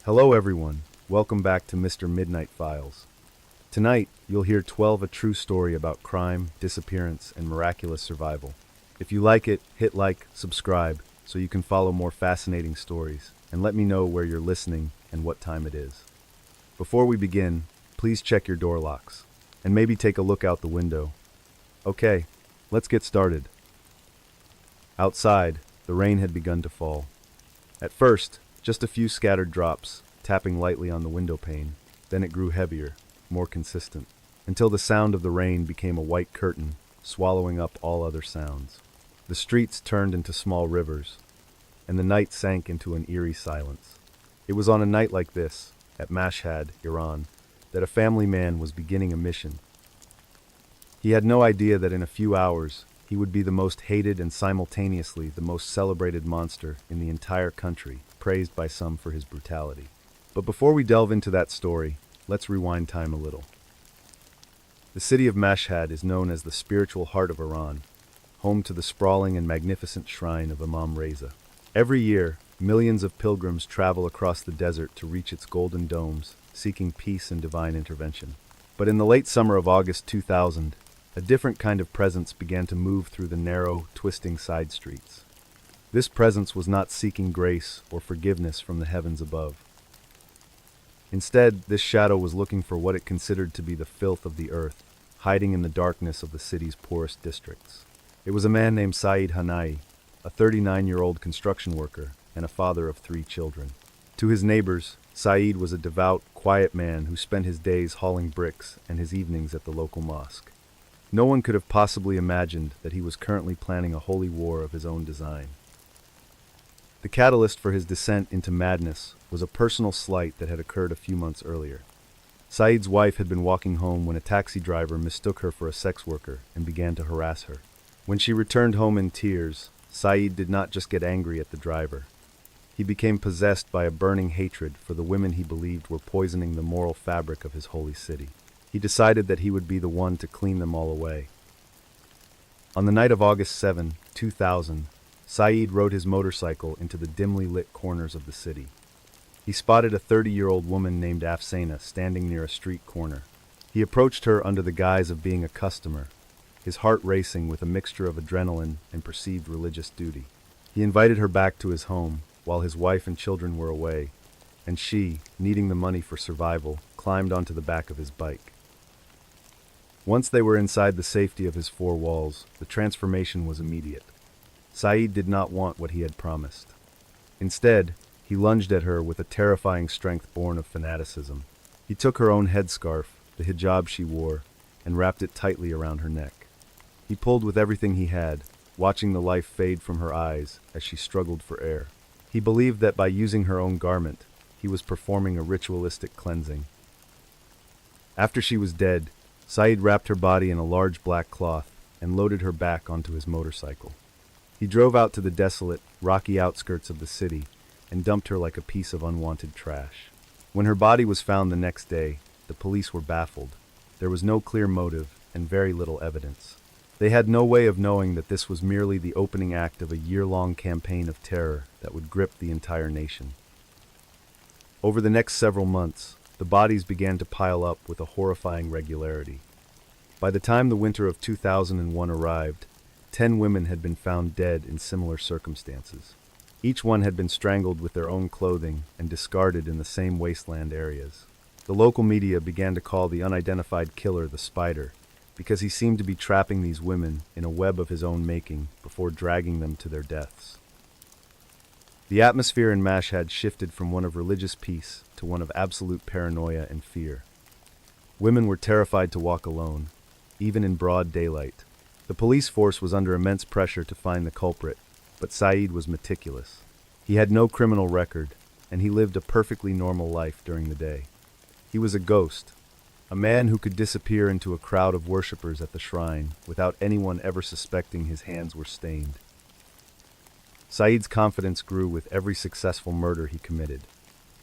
Hello everyone, welcome back to Mr. Midnight Files. Tonight, you'll hear 12 a true story about crime, disappearance, and miraculous survival. If you like it, hit like, subscribe, so you can follow more fascinating stories, and let me know where you're listening and what time it is. Before we begin, please check your door locks, and maybe take a look out the window. Okay, let's get started. Outside, the rain had begun to fall. At first, just a few scattered drops, tapping lightly on the window pane. Then it grew heavier, more consistent, until the sound of the rain became a white curtain, swallowing up all other sounds. The streets turned into small rivers, and the night sank into an eerie silence. It was on a night like this, at Mashhad, Iran, that a family man was beginning a mission. He had no idea that in a few hours, he would be the most hated and simultaneously the most celebrated monster in the entire country, praised by some for his brutality. But before we delve into that story, let's rewind time a little. The city of Mashhad is known as the spiritual heart of Iran, home to the sprawling and magnificent shrine of Imam Reza. Every year, millions of pilgrims travel across the desert to reach its golden domes, seeking peace and divine intervention. But in the late summer of August 2000, a different kind of presence began to move through the narrow, twisting side streets. This presence was not seeking grace or forgiveness from the heavens above. Instead, this shadow was looking for what it considered to be the filth of the earth, hiding in the darkness of the city's poorest districts. It was a man named Saeed Hanaei, a 39-year-old construction worker and a father of 3 children. To his neighbors, Saeed was a devout, quiet man who spent his days hauling bricks and his evenings at the local mosque. No one could have possibly imagined that he was currently planning a holy war of his own design. The catalyst for his descent into madness was a personal slight that had occurred a few months earlier. Saeed's wife had been walking home when a taxi driver mistook her for a sex worker and began to harass her. When she returned home in tears, Saeed did not just get angry at the driver. He became possessed by a burning hatred for the women he believed were poisoning the moral fabric of his holy city. He decided that he would be the one to clean them all away. On the night of August 7, 2000, Saeed rode his motorcycle into the dimly lit corners of the city. He spotted a 30-year-old woman named Afsana standing near a street corner. He approached her under the guise of being a customer, his heart racing with a mixture of adrenaline and perceived religious duty. He invited her back to his home while his wife and children were away, and she, needing the money for survival, climbed onto the back of his bike. Once they were inside the safety of his 4 walls, the transformation was immediate. Saeed did not want what he had promised. Instead, he lunged at her with a terrifying strength born of fanaticism. He took her own headscarf, the hijab she wore, and wrapped it tightly around her neck. He pulled with everything he had, watching the life fade from her eyes as she struggled for air. He believed that by using her own garment, he was performing a ritualistic cleansing. After she was dead, Saeed wrapped her body in a large black cloth and loaded her back onto his motorcycle. He drove out to the desolate, rocky outskirts of the city and dumped her like a piece of unwanted trash. When her body was found the next day, the police were baffled. There was no clear motive and very little evidence. They had no way of knowing that this was merely the opening act of a year-long campaign of terror that would grip the entire nation. Over the next several months, the bodies began to pile up with a horrifying regularity. By the time the winter of 2001 arrived, 10 women had been found dead in similar circumstances. Each one had been strangled with their own clothing and discarded in the same wasteland areas. The local media began to call the unidentified killer the Spider, because he seemed to be trapping these women in a web of his own making before dragging them to their deaths. The atmosphere in Mashhad shifted from one of religious peace to one of absolute paranoia and fear. Women were terrified to walk alone, even in broad daylight. The police force was under immense pressure to find the culprit, but Saeed was meticulous. He had no criminal record, and he lived a perfectly normal life during the day. He was a ghost, a man who could disappear into a crowd of worshippers at the shrine without anyone ever suspecting his hands were stained. Saeed's confidence grew with every successful murder he committed.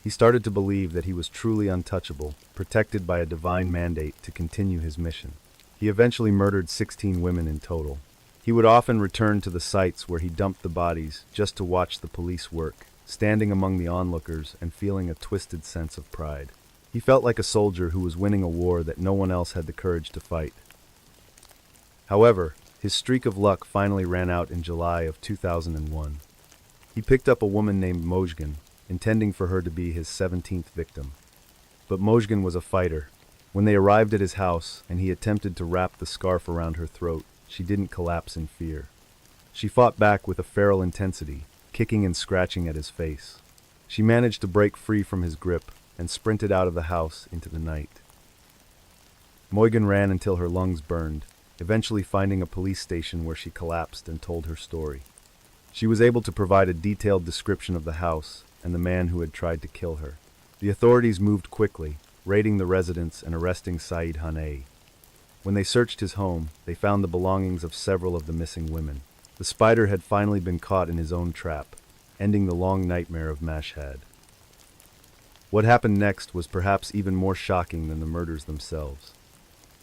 He started to believe that he was truly untouchable, protected by a divine mandate to continue his mission. He eventually murdered 16 women in total. He would often return to the sites where he dumped the bodies just to watch the police work, standing among the onlookers and feeling a twisted sense of pride. He felt like a soldier who was winning a war that no one else had the courage to fight. However, his streak of luck finally ran out in July of 2001. He picked up a woman named Mojgan, intending for her to be his 17th victim. But Mojgan was a fighter. When they arrived at his house and he attempted to wrap the scarf around her throat, she didn't collapse in fear. She fought back with a feral intensity, kicking and scratching at his face. She managed to break free from his grip and sprinted out of the house into the night. Mojgan ran until her lungs burned, eventually finding a police station where she collapsed and told her story. She was able to provide a detailed description of the house and the man who had tried to kill her. The authorities moved quickly, raiding the residence and arresting Saeed Hanaei. When they searched his home, they found the belongings of several of the missing women. The spider had finally been caught in his own trap, ending the long nightmare of Mashhad. What happened next was perhaps even more shocking than the murders themselves.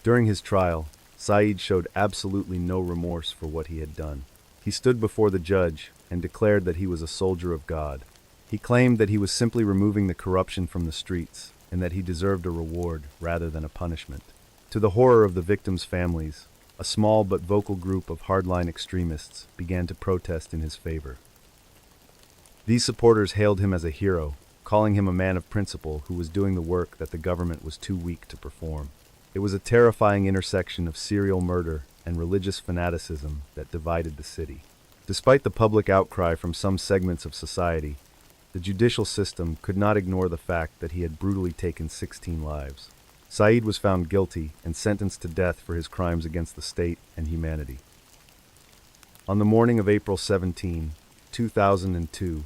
During his trial, Saeed showed absolutely no remorse for what he had done. He stood before the judge and declared that he was a soldier of God. He claimed that he was simply removing the corruption from the streets and that he deserved a reward rather than a punishment. To the horror of the victims' families, a small but vocal group of hardline extremists began to protest in his favor. These supporters hailed him as a hero, calling him a man of principle who was doing the work that the government was too weak to perform. It was a terrifying intersection of serial murder and religious fanaticism that divided the city. Despite the public outcry from some segments of society, the judicial system could not ignore the fact that he had brutally taken 16 lives. Saeed was found guilty and sentenced to death for his crimes against the state and humanity. On the morning of April 17, 2002,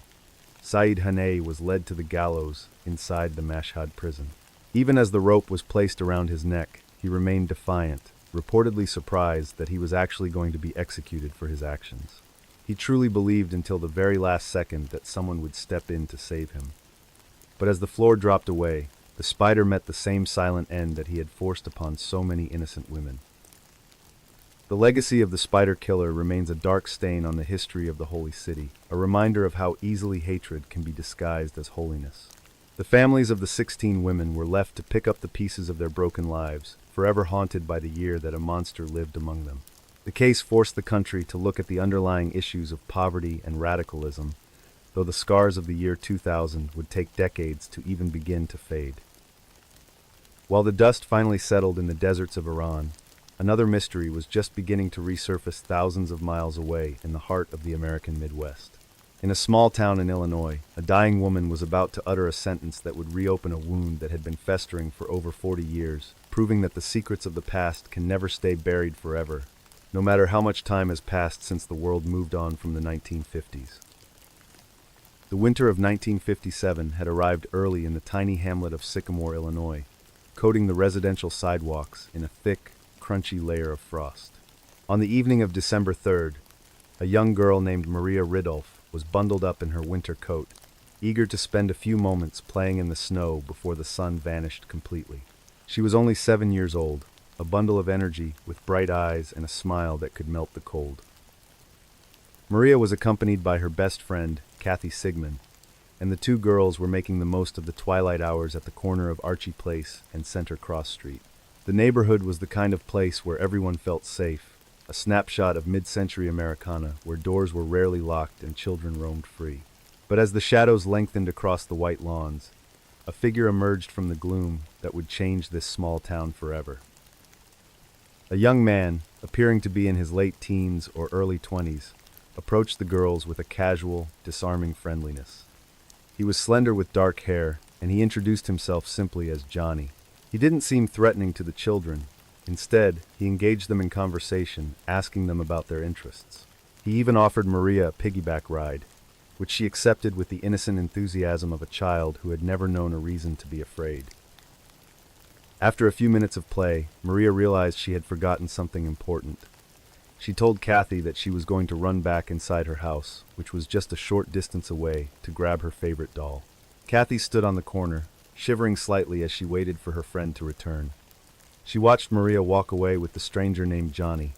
Saeed Hanaei was led to the gallows inside the Mashhad prison. Even as the rope was placed around his neck, he remained defiant, reportedly surprised that he was actually going to be executed for his actions. He truly believed until the very last second that someone would step in to save him. But as the floor dropped away, the spider met the same silent end that he had forced upon so many innocent women. The legacy of the Spider Killer remains a dark stain on the history of the Holy City, a reminder of how easily hatred can be disguised as holiness. The families of the 16 women were left to pick up the pieces of their broken lives, forever haunted by the year that a monster lived among them. The case forced the country to look at the underlying issues of poverty and radicalism, though the scars of the year 2000 would take decades to even begin to fade. While the dust finally settled in the deserts of Iran, another mystery was just beginning to resurface thousands of miles away in the heart of the American Midwest. In a small town in Illinois, a dying woman was about to utter a sentence that would reopen a wound that had been festering for over 40 years, proving that the secrets of the past can never stay buried forever, no matter how much time has passed since the world moved on from the 1950s. The winter of 1957 had arrived early in the tiny hamlet of Sycamore, Illinois, coating the residential sidewalks in a thick, crunchy layer of frost. On the evening of December 3rd, a young girl named Maria Ridulph was bundled up in her winter coat, eager to spend a few moments playing in the snow before the sun vanished completely. She was only 7 years old, a bundle of energy with bright eyes and a smile that could melt the cold. Maria was accompanied by her best friend, Kathy Sigmund, and the two girls were making the most of the twilight hours at the corner of Archie Place and Center Cross Street. The neighborhood was the kind of place where everyone felt safe, a snapshot of mid-century Americana where doors were rarely locked and children roamed free. But as the shadows lengthened across the white lawns, a figure emerged from the gloom that would change this small town forever. A young man, appearing to be in his late teens or early 20s, approached the girls with a casual, disarming friendliness. He was slender with dark hair, and he introduced himself simply as Johnny. He didn't seem threatening to the children. Instead, he engaged them in conversation, asking them about their interests. He even offered Maria a piggyback ride, which she accepted with the innocent enthusiasm of a child who had never known a reason to be afraid. After a few minutes of play, Maria realized she had forgotten something important. She told Kathy that she was going to run back inside her house, which was just a short distance away, to grab her favorite doll. Kathy stood on the corner, shivering slightly as she waited for her friend to return. She watched Maria walk away with the stranger named Johnny,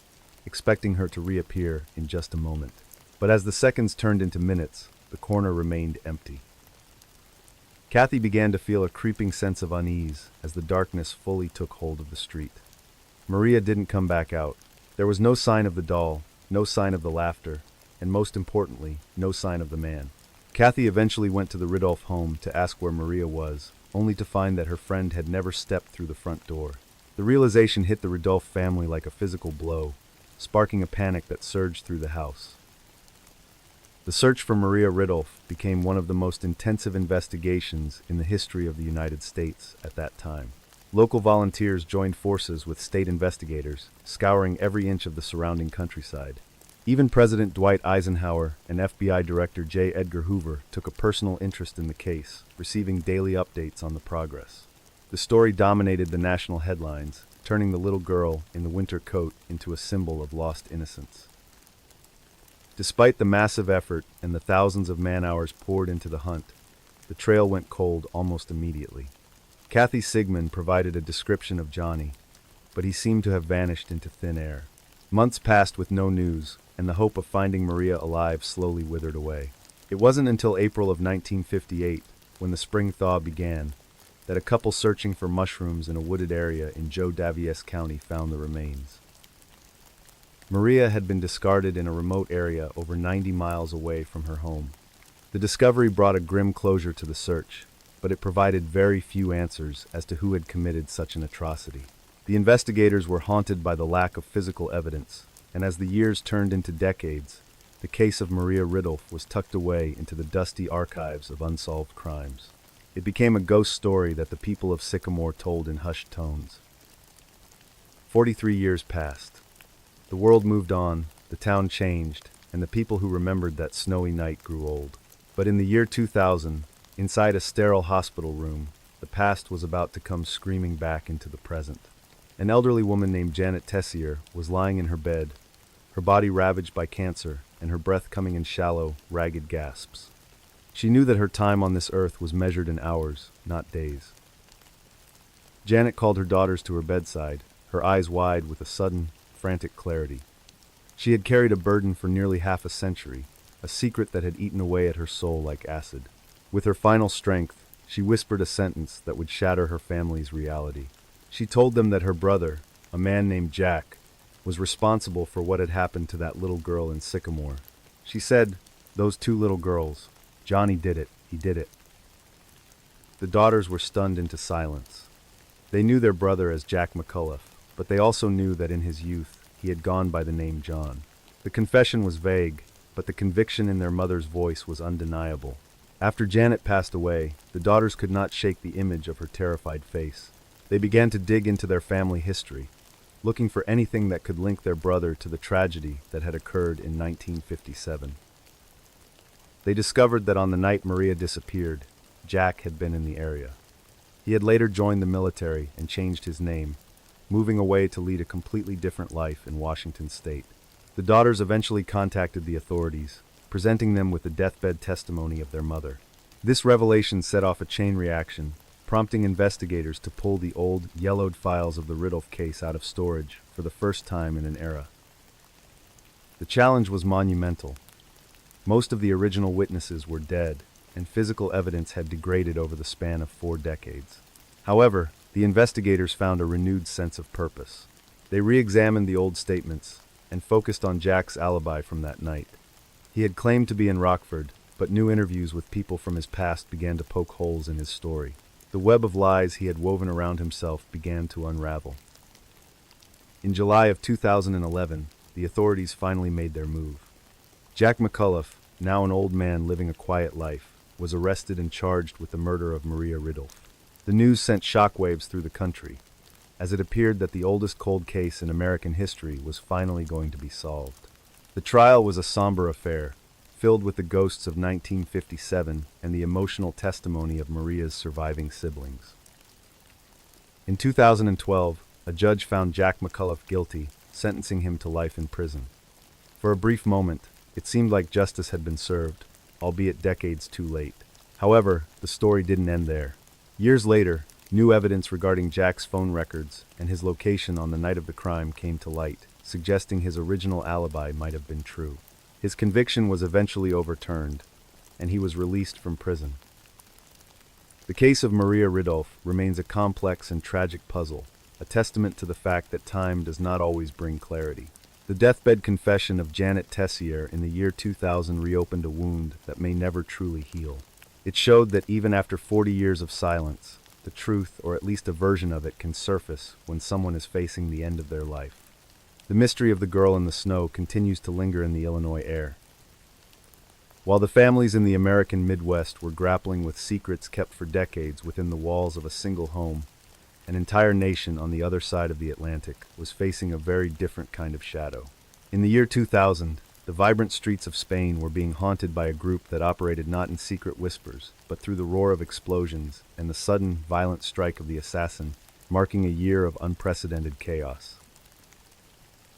expecting her to reappear in just a moment. But as the seconds turned into minutes, the corner remained empty. Kathy began to feel a creeping sense of unease as the darkness fully took hold of the street. Maria didn't come back out. There was no sign of the doll, no sign of the laughter, and most importantly, no sign of the man. Kathy eventually went to the Ridulph home to ask where Maria was, only to find that her friend had never stepped through the front door. The realization hit the Ridulph family like a physical blow, sparking a panic that surged through the house. The search for Maria Ridulph became one of the most intensive investigations in the history of the United States at that time. Local volunteers joined forces with state investigators, scouring every inch of the surrounding countryside. Even President Dwight Eisenhower and FBI Director J. Edgar Hoover took a personal interest in the case, receiving daily updates on the progress. The story dominated the national headlines, turning the little girl in the winter coat into a symbol of lost innocence. Despite the massive effort and the thousands of man-hours poured into the hunt, the trail went cold almost immediately. Kathy Sigmund provided a description of Johnny, but he seemed to have vanished into thin air. Months passed with no news, and the hope of finding Maria alive slowly withered away. It wasn't until April of 1958, when the spring thaw began, that a couple searching for mushrooms in a wooded area in Joe Daviess County found the remains. Maria had been discarded in a remote area over 90 miles away from her home. The discovery brought a grim closure to the search, but it provided very few answers as to who had committed such an atrocity. The investigators were haunted by the lack of physical evidence, and as the years turned into decades, the case of Maria Ridulph was tucked away into the dusty archives of unsolved crimes. It became a ghost story that the people of Sycamore told in hushed tones. 43 years passed. The world moved on, the town changed, and the people who remembered that snowy night grew old. But in the year 2000, inside a sterile hospital room, the past was about to come screaming back into the present. An elderly woman named Janet Tessier was lying in her bed, her body ravaged by cancer, and her breath coming in shallow, ragged gasps. She knew that her time on this earth was measured in hours, not days. Janet called her daughters to her bedside, her eyes wide with a sudden, frantic clarity. She had carried a burden for nearly half a century, a secret that had eaten away at her soul like acid. With her final strength, she whispered a sentence that would shatter her family's reality. She told them that her brother, a man named Jack, was responsible for what had happened to that little girl in Sycamore. She said, "Those two little girls. Johnny did it. He did it." The daughters were stunned into silence. They knew their brother as Jack McCullough, but they also knew that in his youth, he had gone by the name John. The confession was vague, but the conviction in their mother's voice was undeniable. After Janet passed away, the daughters could not shake the image of her terrified face. They began to dig into their family history, looking for anything that could link their brother to the tragedy that had occurred in 1957. They discovered that on the night Maria disappeared, Jack had been in the area. He had later joined the military and changed his name, moving away to lead a completely different life in Washington state. The daughters eventually contacted the authorities, presenting them with the deathbed testimony of their mother. This revelation set off a chain reaction, prompting investigators to pull the old, yellowed files of the Ridulph case out of storage for the first time in an era. The challenge was monumental. Most of the original witnesses were dead, and physical evidence had degraded over the span of 4 decades. However, the investigators found a renewed sense of purpose. They re-examined the old statements and focused on Jack's alibi from that night. He had claimed to be in Rockford, but new interviews with people from his past began to poke holes in his story. The web of lies he had woven around himself began to unravel. In July of 2011, the authorities finally made their move. Jack McCullough, now an old man living a quiet life, was arrested and charged with the murder of Maria Ridulph. The news sent shockwaves through the country, as it appeared that the oldest cold case in American history was finally going to be solved. The trial was a somber affair, filled with the ghosts of 1957 and the emotional testimony of Maria's surviving siblings. In 2012, a judge found Jack McCullough guilty, sentencing him to life in prison. For a brief moment, it seemed like justice had been served, albeit decades too late. However, the story didn't end there. Years later, new evidence regarding Jack's phone records and his location on the night of the crime came to light, suggesting his original alibi might have been true. His conviction was eventually overturned, and he was released from prison. The case of Maria Ridulph remains a complex and tragic puzzle, a testament to the fact that time does not always bring clarity. The Deathbed Confession of Janet Tessier in the year 2000 reopened a wound that may never truly heal. It showed that even after 40 years of silence, the truth, or at least a version of it, can surface when someone is facing the end of their life. The mystery of the girl in the snow continues to linger in the Illinois air. While the families in the American Midwest were grappling with secrets kept for decades within the walls of a single home, an entire nation on the other side of the Atlantic was facing a very different kind of shadow. In the year 2000, the vibrant streets of Spain were being haunted by a group that operated not in secret whispers, but through the roar of explosions and the sudden, violent strike of the assassin, marking a year of unprecedented chaos.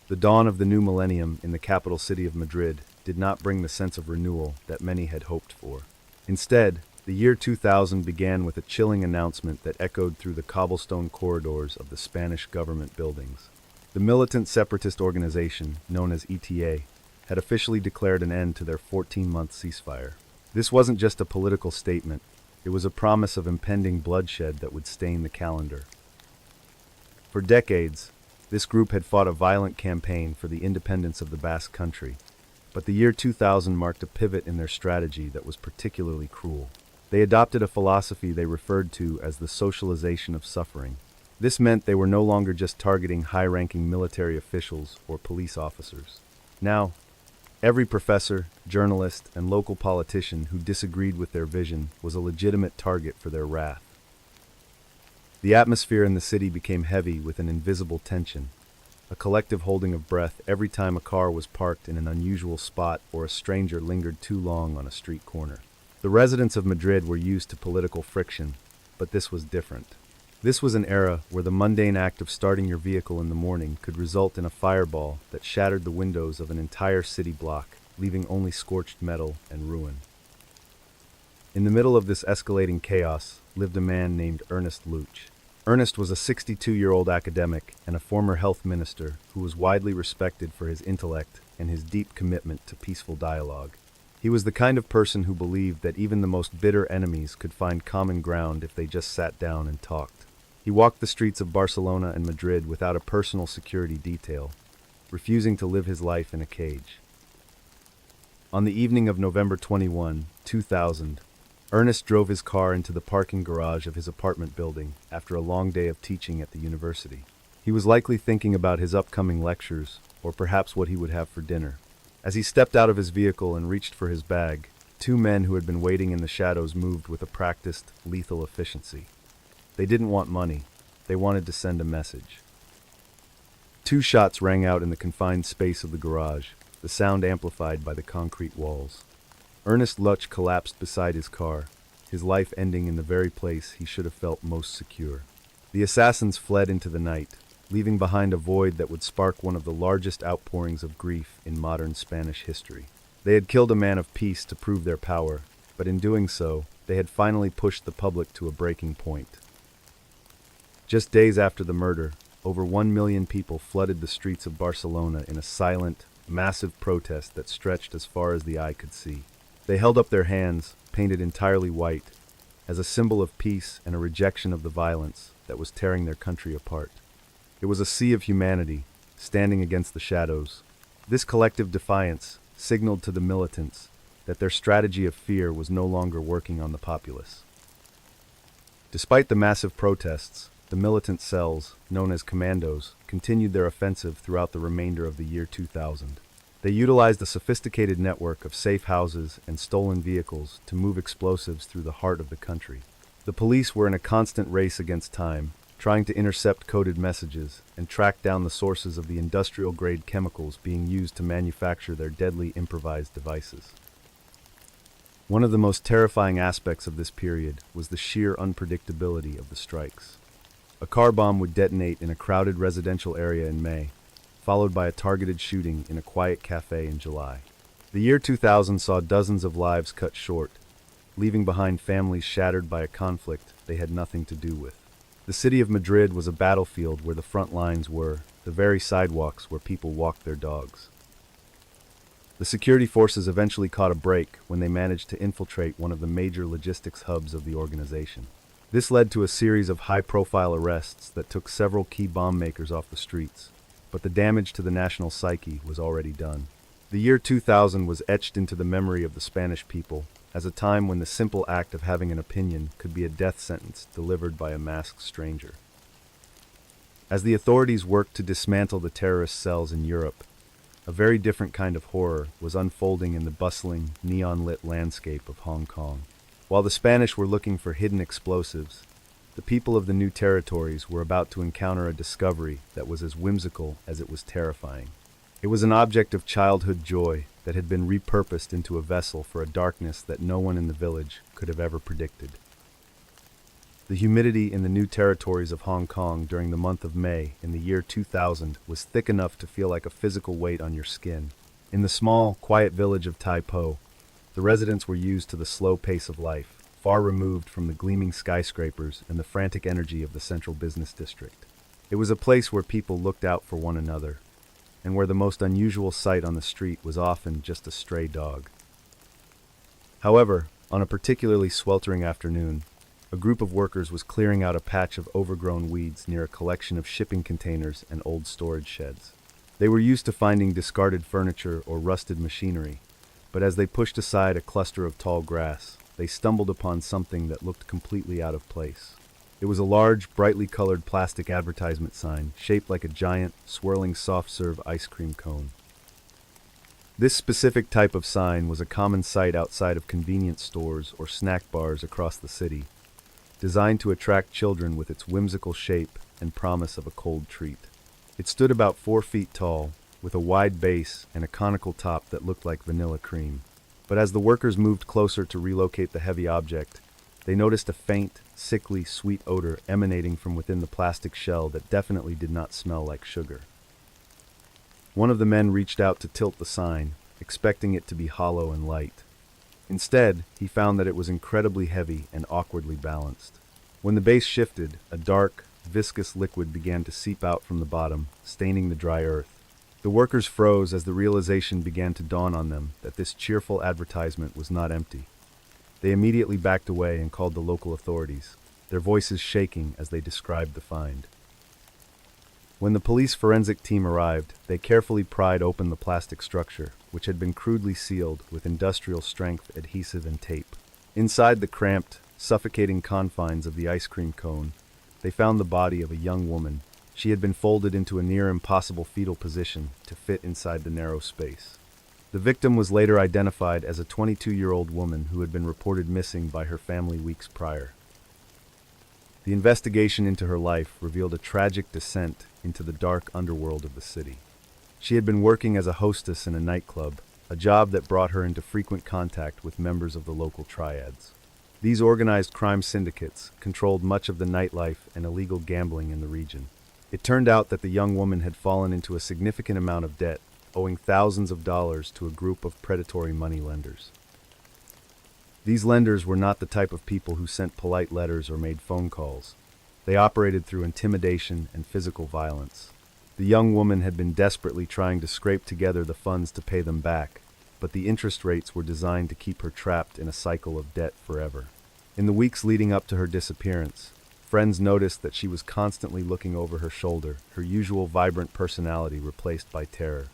The dawn of the new millennium in the capital city of Madrid did not bring the sense of renewal that many had hoped for. Instead, the year 2000 began with a chilling announcement that echoed through the cobblestone corridors of the Spanish government buildings. The militant separatist organization, known as ETA, had officially declared an end to their 14-month ceasefire. This wasn't just a political statement, it was a promise of impending bloodshed that would stain the calendar. For decades, this group had fought a violent campaign for the independence of the Basque Country, but the year 2000 marked a pivot in their strategy that was particularly cruel. They adopted a philosophy they referred to as the socialization of suffering. This meant they were no longer just targeting high-ranking military officials or police officers. Now, every professor, journalist, and local politician who disagreed with their vision was a legitimate target for their wrath. The atmosphere in the city became heavy with an invisible tension, a collective holding of breath every time a car was parked in an unusual spot or a stranger lingered too long on a street corner. The residents of Madrid were used to political friction, but this was different. This was an era where the mundane act of starting your vehicle in the morning could result in a fireball that shattered the windows of an entire city block, leaving only scorched metal and ruin. In the middle of this escalating chaos lived a man named Ernest Luch. Ernest was a 62-year-old academic and a former health minister who was widely respected for his intellect and his deep commitment to peaceful dialogue. He was the kind of person who believed that even the most bitter enemies could find common ground if they just sat down and talked. He walked the streets of Barcelona and Madrid without a personal security detail, refusing to live his life in a cage. On the evening of November 21, 2000, Ernest drove his car into the parking garage of his apartment building after a long day of teaching at the university. He was likely thinking about his upcoming lectures, or perhaps what he would have for dinner. As he stepped out of his vehicle and reached for his bag, two men who had been waiting in the shadows moved with a practiced, lethal efficiency. They didn't want money. They wanted to send a message. Two shots rang out in the confined space of the garage, the sound amplified by the concrete walls. Ernest Luch collapsed beside his car, his life ending in the very place he should have felt most secure. The assassins fled into the night, leaving behind a void that would spark one of the largest outpourings of grief in modern Spanish history. They had killed a man of peace to prove their power, but in doing so, they had finally pushed the public to a breaking point. Just days after the murder, over 1 million people flooded the streets of Barcelona in a silent, massive protest that stretched as far as the eye could see. They held up their hands, painted entirely white, as a symbol of peace and a rejection of the violence that was tearing their country apart. It was a sea of humanity, standing against the shadows. This collective defiance signaled to the militants that their strategy of fear was no longer working on the populace. Despite the massive protests, the militant cells, known as commandos, continued their offensive throughout the remainder of the year 2000. They utilized a sophisticated network of safe houses and stolen vehicles to move explosives through the heart of the country. The police were in a constant race against time, trying to intercept coded messages and track down the sources of the industrial-grade chemicals being used to manufacture their deadly improvised devices. One of the most terrifying aspects of this period was the sheer unpredictability of the strikes. A car bomb would detonate in a crowded residential area in May, followed by a targeted shooting in a quiet cafe in July. The year 2000 saw dozens of lives cut short, leaving behind families shattered by a conflict they had nothing to do with. The city of Madrid was a battlefield where the front lines were, the very sidewalks where people walked their dogs. The security forces eventually caught a break when they managed to infiltrate one of the major logistics hubs of the organization. This led to a series of high-profile arrests that took several key bomb makers off the streets, but the damage to the national psyche was already done. The year 2000 was etched into the memory of the Spanish people as a time when the simple act of having an opinion could be a death sentence delivered by a masked stranger. As the authorities worked to dismantle the terrorist cells in Europe, a very different kind of horror was unfolding in the bustling, neon-lit landscape of Hong Kong. While the Spanish were looking for hidden explosives, the people of the new territories were about to encounter a discovery that was as whimsical as it was terrifying. It was an object of childhood joy that had been repurposed into a vessel for a darkness that no one in the village could have ever predicted. The humidity in the new territories of Hong Kong during the month of May in the year 2000 was thick enough to feel like a physical weight on your skin. In the small, quiet village of Tai Po, the residents were used to the slow pace of life, far removed from the gleaming skyscrapers and the frantic energy of the central business district. It was a place where people looked out for one another, and where the most unusual sight on the street was often just a stray dog. However, on a particularly sweltering afternoon, a group of workers was clearing out a patch of overgrown weeds near a collection of shipping containers and old storage sheds. They were used to finding discarded furniture or rusted machinery, but as they pushed aside a cluster of tall grass, they stumbled upon something that looked completely out of place. It was a large, brightly colored plastic advertisement sign shaped like a giant, swirling soft-serve ice cream cone. This specific type of sign was a common sight outside of convenience stores or snack bars across the city, designed to attract children with its whimsical shape and promise of a cold treat. It stood about 4 feet tall, with a wide base and a conical top that looked like vanilla cream. But as the workers moved closer to relocate the heavy object, they noticed a faint, sickly, sweet odor emanating from within the plastic shell that definitely did not smell like sugar. One of the men reached out to tilt the sign, expecting it to be hollow and light. Instead, he found that it was incredibly heavy and awkwardly balanced. When the base shifted, a dark, viscous liquid began to seep out from the bottom, staining the dry earth. The workers froze as the realization began to dawn on them that this cheerful advertisement was not empty. They immediately backed away and called the local authorities, their voices shaking as they described the find. When the police forensic team arrived, they carefully pried open the plastic structure, which had been crudely sealed with industrial-strength adhesive and tape. Inside the cramped, suffocating confines of the ice cream cone, they found the body of a young woman. She had been folded into a near-impossible fetal position to fit inside the narrow space. The victim was later identified as a 22-year-old woman who had been reported missing by her family weeks prior. The investigation into her life revealed a tragic descent into the dark underworld of the city. She had been working as a hostess in a nightclub, a job that brought her into frequent contact with members of the local triads. These organized crime syndicates controlled much of the nightlife and illegal gambling in the region. It turned out that the young woman had fallen into a significant amount of debt, owing thousands of dollars to a group of predatory money lenders. These lenders were not the type of people who sent polite letters or made phone calls. They operated through intimidation and physical violence. The young woman had been desperately trying to scrape together the funds to pay them back, but the interest rates were designed to keep her trapped in a cycle of debt forever. In the weeks leading up to her disappearance, friends noticed that she was constantly looking over her shoulder, her usual vibrant personality replaced by terror.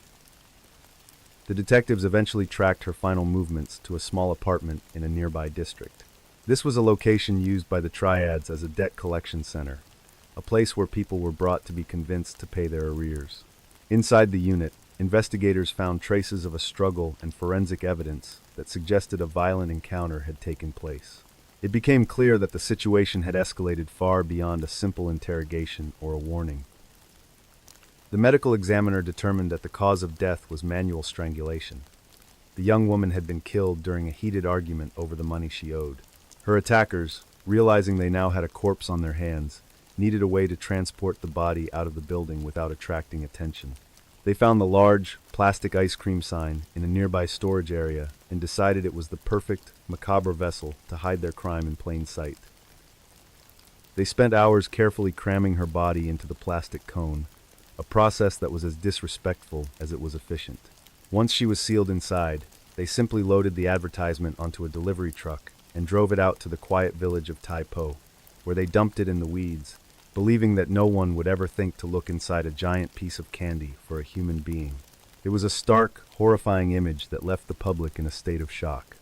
The detectives eventually tracked her final movements to a small apartment in a nearby district. This was a location used by the triads as a debt collection center, a place where people were brought to be convinced to pay their arrears. Inside the unit, investigators found traces of a struggle and forensic evidence that suggested a violent encounter had taken place. It became clear that the situation had escalated far beyond a simple interrogation or a warning. The medical examiner determined that the cause of death was manual strangulation. The young woman had been killed during a heated argument over the money she owed. Her attackers, realizing they now had a corpse on their hands, needed a way to transport the body out of the building without attracting attention. They found the large, plastic ice cream sign in a nearby storage area and decided it was the perfect, macabre vessel to hide their crime in plain sight. They spent hours carefully cramming her body into the plastic cone, a process that was as disrespectful as it was efficient. Once she was sealed inside, they simply loaded the advertisement onto a delivery truck and drove it out to the quiet village of Tai Po, where they dumped it in the weeds, believing that no one would ever think to look inside a giant piece of candy for a human being. It was a stark, horrifying image that left the public in a state of shock.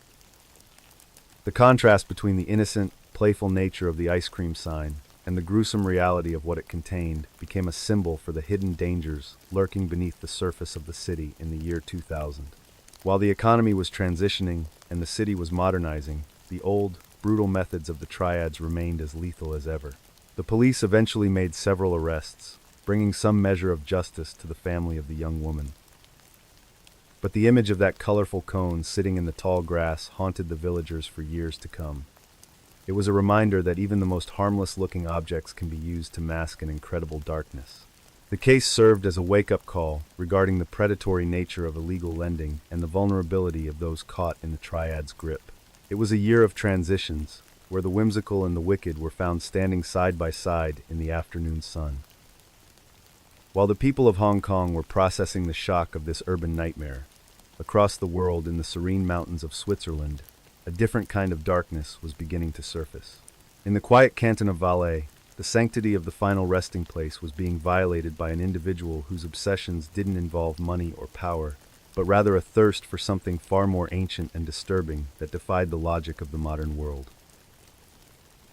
The contrast between the innocent, playful nature of the ice cream sign and the gruesome reality of what it contained became a symbol for the hidden dangers lurking beneath the surface of the city in the year 2000. While the economy was transitioning and the city was modernizing, the old, brutal methods of the triads remained as lethal as ever. The police eventually made several arrests, bringing some measure of justice to the family of the young woman. But the image of that colorful cone sitting in the tall grass haunted the villagers for years to come. It was a reminder that even the most harmless-looking objects can be used to mask an incredible darkness. The case served as a wake-up call regarding the predatory nature of illegal lending and the vulnerability of those caught in the triad's grip. It was a year of transitions, where the whimsical and the wicked were found standing side by side in the afternoon sun. While the people of Hong Kong were processing the shock of this urban nightmare, across the world in the serene mountains of Switzerland, a different kind of darkness was beginning to surface. In the quiet canton of Valais, the sanctity of the final resting place was being violated by an individual whose obsessions didn't involve money or power, but rather a thirst for something far more ancient and disturbing that defied the logic of the modern world.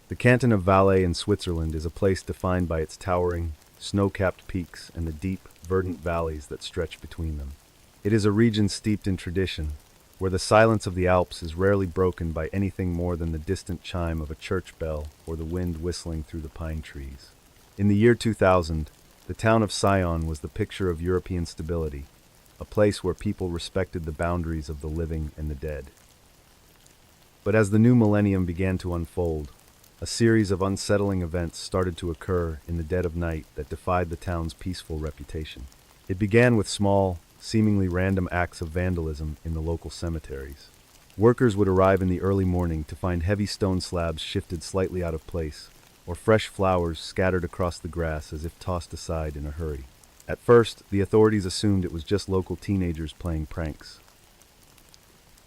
The canton of Valais in Switzerland is a place defined by its towering, snow-capped peaks and the deep, verdant valleys that stretch between them. It is a region steeped in tradition, where the silence of the Alps is rarely broken by anything more than the distant chime of a church bell or the wind whistling through the pine trees. In the year 2000, the town of Sion was the picture of European stability, a place where people respected the boundaries of the living and the dead. But as the new millennium began to unfold, a series of unsettling events started to occur in the dead of night that defied the town's peaceful reputation. It began with small, seemingly random acts of vandalism in the local cemeteries. Workers would arrive in the early morning to find heavy stone slabs shifted slightly out of place, or fresh flowers scattered across the grass as if tossed aside in a hurry. At first, the authorities assumed it was just local teenagers playing pranks.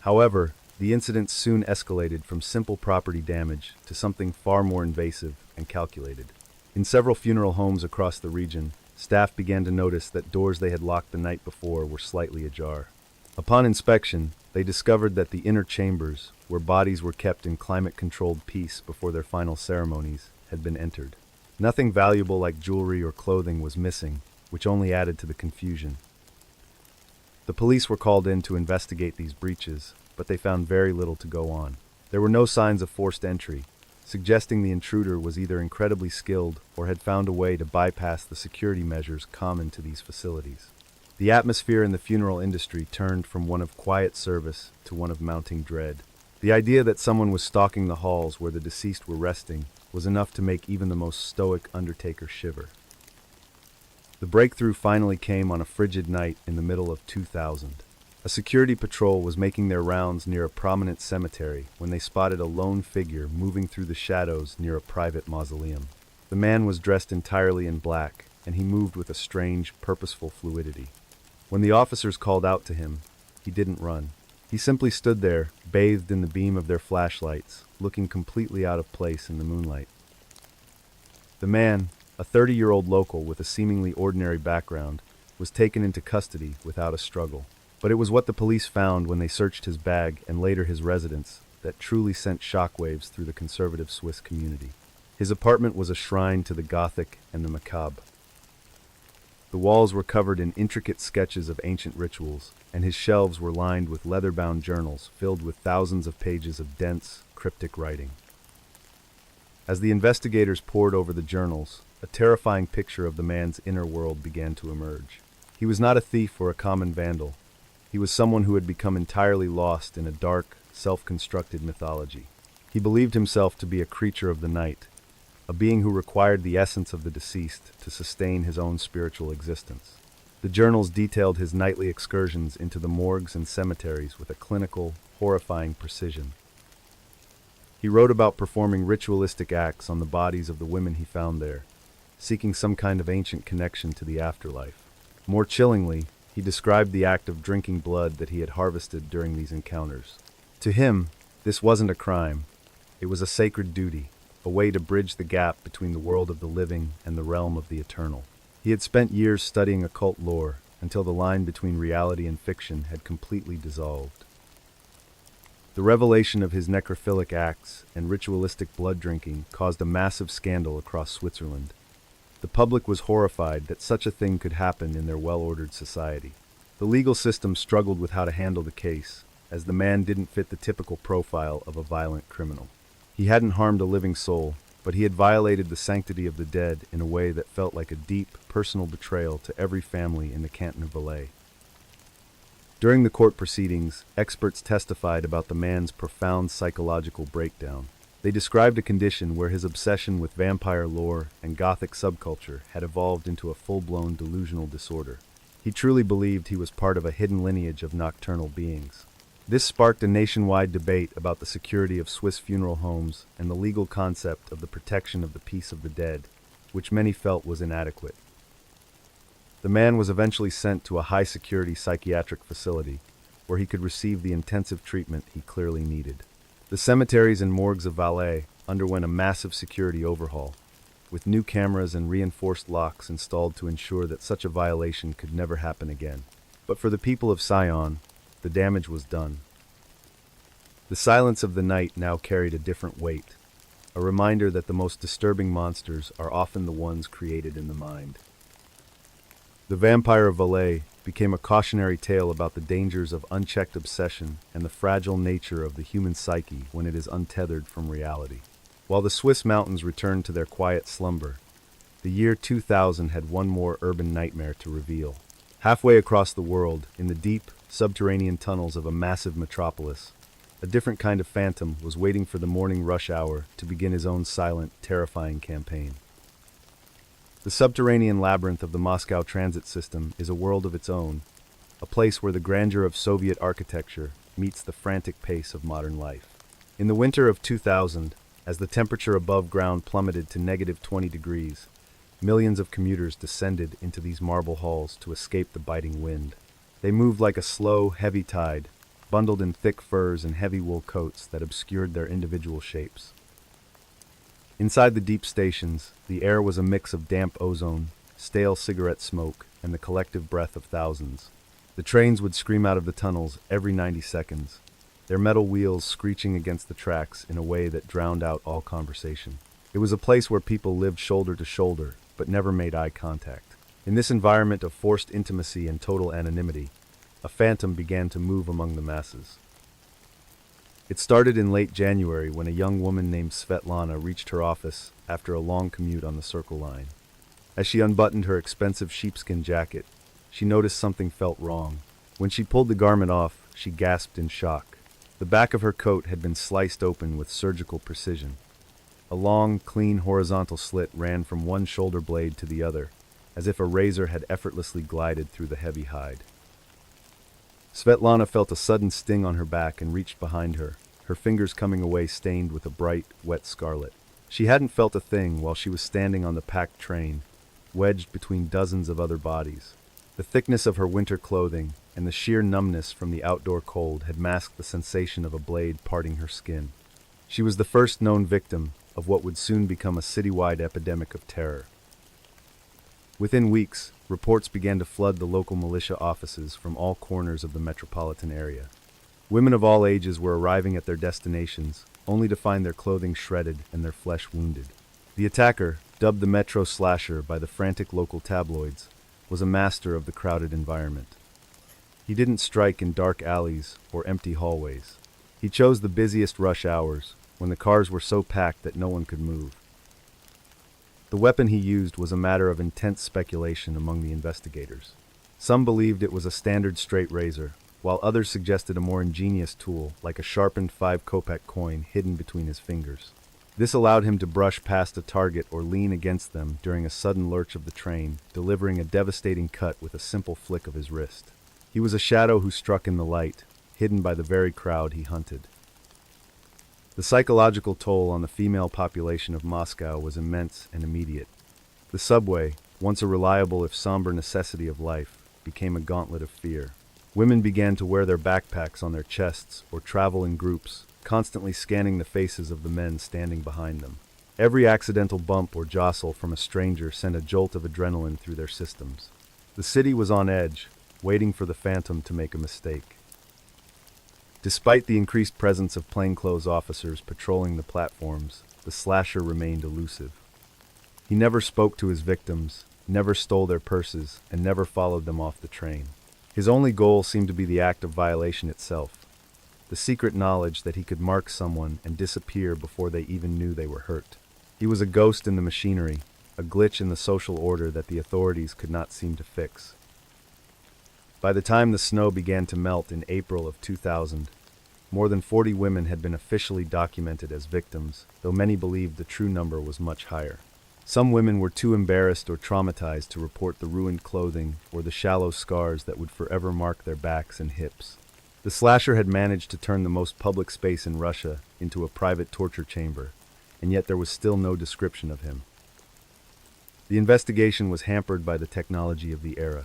However, the incident soon escalated from simple property damage to something far more invasive and calculated. In several funeral homes across the region, staff began to notice that doors they had locked the night before were slightly ajar. Upon inspection, they discovered that the inner chambers, where bodies were kept in climate-controlled peace before their final ceremonies, had been entered. Nothing valuable like jewelry or clothing was missing, which only added to the confusion. The police were called in to investigate these breaches, but they found very little to go on. There were no signs of forced entry, suggesting the intruder was either incredibly skilled or had found a way to bypass the security measures common to these facilities. The atmosphere in the funeral industry turned from one of quiet service to one of mounting dread. The idea that someone was stalking the halls where the deceased were resting was enough to make even the most stoic undertaker shiver. The breakthrough finally came on a frigid night in the middle of 2000. A security patrol was making their rounds near a prominent cemetery when they spotted a lone figure moving through the shadows near a private mausoleum. The man was dressed entirely in black, and he moved with a strange, purposeful fluidity. When the officers called out to him, he didn't run. He simply stood there, bathed in the beam of their flashlights, looking completely out of place in the moonlight. The man, a 30-year-old local with a seemingly ordinary background, was taken into custody without a struggle. But it was what the police found when they searched his bag and later his residence that truly sent shockwaves through the conservative Swiss community. His apartment was a shrine to the Gothic and the macabre. The walls were covered in intricate sketches of ancient rituals, and his shelves were lined with leather-bound journals filled with thousands of pages of dense, cryptic writing. As the investigators pored over the journals, a terrifying picture of the man's inner world began to emerge. He was not a thief or a common vandal. He was someone who had become entirely lost in a dark, self-constructed mythology. He believed himself to be a creature of the night, a being who required the essence of the deceased to sustain his own spiritual existence. The journals detailed his nightly excursions into the morgues and cemeteries with a clinical, horrifying precision. He wrote about performing ritualistic acts on the bodies of the women he found there, seeking some kind of ancient connection to the afterlife. More chillingly, He described the act of drinking blood that he had harvested during these encounters. To him, this wasn't a crime. It was a sacred duty, a way to bridge the gap between the world of the living and the realm of the eternal. He had spent years studying occult lore until the line between reality and fiction had completely dissolved. The revelation of his necrophilic acts and ritualistic blood drinking caused a massive scandal across Switzerland. The public was horrified that such a thing could happen in their well-ordered society. The legal system struggled with how to handle the case, as the man didn't fit the typical profile of a violent criminal. He hadn't harmed a living soul, but he had violated the sanctity of the dead in a way that felt like a deep, personal betrayal to every family in the canton of Valais. During the court proceedings, experts testified about the man's profound psychological breakdown. They described a condition where his obsession with vampire lore and gothic subculture had evolved into a full-blown delusional disorder. He truly believed he was part of a hidden lineage of nocturnal beings. This sparked a nationwide debate about the security of Swiss funeral homes and the legal concept of the protection of the peace of the dead, which many felt was inadequate. The man was eventually sent to a high-security psychiatric facility, where he could receive the intensive treatment he clearly needed. The cemeteries and morgues of Valais underwent a massive security overhaul, with new cameras and reinforced locks installed to ensure that such a violation could never happen again. But for the people of Sion, the damage was done. The silence of the night now carried a different weight, a reminder that the most disturbing monsters are often the ones created in the mind. The Vampire of Valais became a cautionary tale about the dangers of unchecked obsession and the fragile nature of the human psyche when it is untethered from reality. While the Swiss mountains returned to their quiet slumber, the year 2000 had one more urban nightmare to reveal. Halfway across the world, in the deep, subterranean tunnels of a massive metropolis, a different kind of phantom was waiting for the morning rush hour to begin his own silent, terrifying campaign. The subterranean labyrinth of the Moscow transit system is a world of its own, a place where the grandeur of Soviet architecture meets the frantic pace of modern life. In the winter of 2000, as the temperature above ground plummeted to -20 degrees, millions of commuters descended into these marble halls to escape the biting wind. They moved like a slow, heavy tide, bundled in thick furs and heavy wool coats that obscured their individual shapes. Inside the deep stations, the air was a mix of damp ozone, stale cigarette smoke, and the collective breath of thousands. The trains would scream out of the tunnels every 90 seconds, their metal wheels screeching against the tracks in a way that drowned out all conversation. It was a place where people lived shoulder to shoulder, but never made eye contact. In this environment of forced intimacy and total anonymity, a phantom began to move among the masses. It started in late January when a young woman named Svetlana reached her office after a long commute on the Circle Line. As she unbuttoned her expensive sheepskin jacket, she noticed something felt wrong. When she pulled the garment off, she gasped in shock. The back of her coat had been sliced open with surgical precision. A long, clean horizontal slit ran from one shoulder blade to the other, as if a razor had effortlessly glided through the heavy hide. Svetlana felt a sudden sting on her back and reached behind her, her fingers coming away stained with a bright, wet scarlet. She hadn't felt a thing while she was standing on the packed train, wedged between dozens of other bodies. The thickness of her winter clothing and the sheer numbness from the outdoor cold had masked the sensation of a blade parting her skin. She was the first known victim of what would soon become a citywide epidemic of terror. Within weeks, reports began to flood the local militia offices from all corners of the metropolitan area. Women of all ages were arriving at their destinations, only to find their clothing shredded and their flesh wounded. The attacker, dubbed the Metro Slasher by the frantic local tabloids, was a master of the crowded environment. He didn't strike in dark alleys or empty hallways. He chose the busiest rush hours, when the cars were so packed that no one could move. The weapon he used was a matter of intense speculation among the investigators. Some believed it was a standard straight razor, while others suggested a more ingenious tool, like a sharpened 5-kopeck coin hidden between his fingers. This allowed him to brush past a target or lean against them during a sudden lurch of the train, delivering a devastating cut with a simple flick of his wrist. He was a shadow who struck in the light, hidden by the very crowd he hunted. The psychological toll on the female population of Moscow was immense and immediate. The subway, once a reliable if somber necessity of life, became a gauntlet of fear. Women began to wear their backpacks on their chests or travel in groups, constantly scanning the faces of the men standing behind them. Every accidental bump or jostle from a stranger sent a jolt of adrenaline through their systems. The city was on edge, waiting for the phantom to make a mistake. Despite the increased presence of plainclothes officers patrolling the platforms, the slasher remained elusive. He never spoke to his victims, never stole their purses, and never followed them off the train. His only goal seemed to be the act of violation itself, the secret knowledge that he could mark someone and disappear before they even knew they were hurt. He was a ghost in the machinery, a glitch in the social order that the authorities could not seem to fix. By the time the snow began to melt in April of 2000, more than 40 women had been officially documented as victims, though many believed the true number was much higher. Some women were too embarrassed or traumatized to report the ruined clothing or the shallow scars that would forever mark their backs and hips. The slasher had managed to turn the most public space in Russia into a private torture chamber, and yet there was still no description of him. The investigation was hampered by the technology of the era.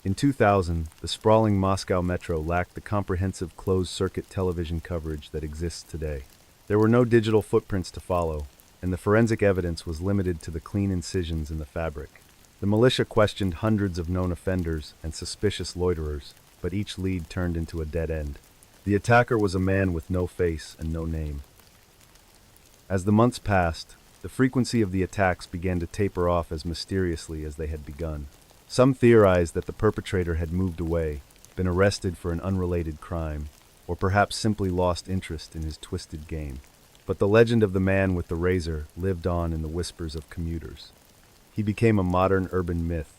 In 2000, the sprawling Moscow metro lacked the comprehensive closed-circuit television coverage that exists today. There were no digital footprints to follow, and the forensic evidence was limited to the clean incisions in the fabric. The militia questioned hundreds of known offenders and suspicious loiterers, but each lead turned into a dead end. The attacker was a man with no face and no name. As the months passed, the frequency of the attacks began to taper off as mysteriously as they had begun. Some theorized that the perpetrator had moved away, been arrested for an unrelated crime, or perhaps simply lost interest in his twisted game. But the legend of the man with the razor lived on in the whispers of commuters. He became a modern urban myth,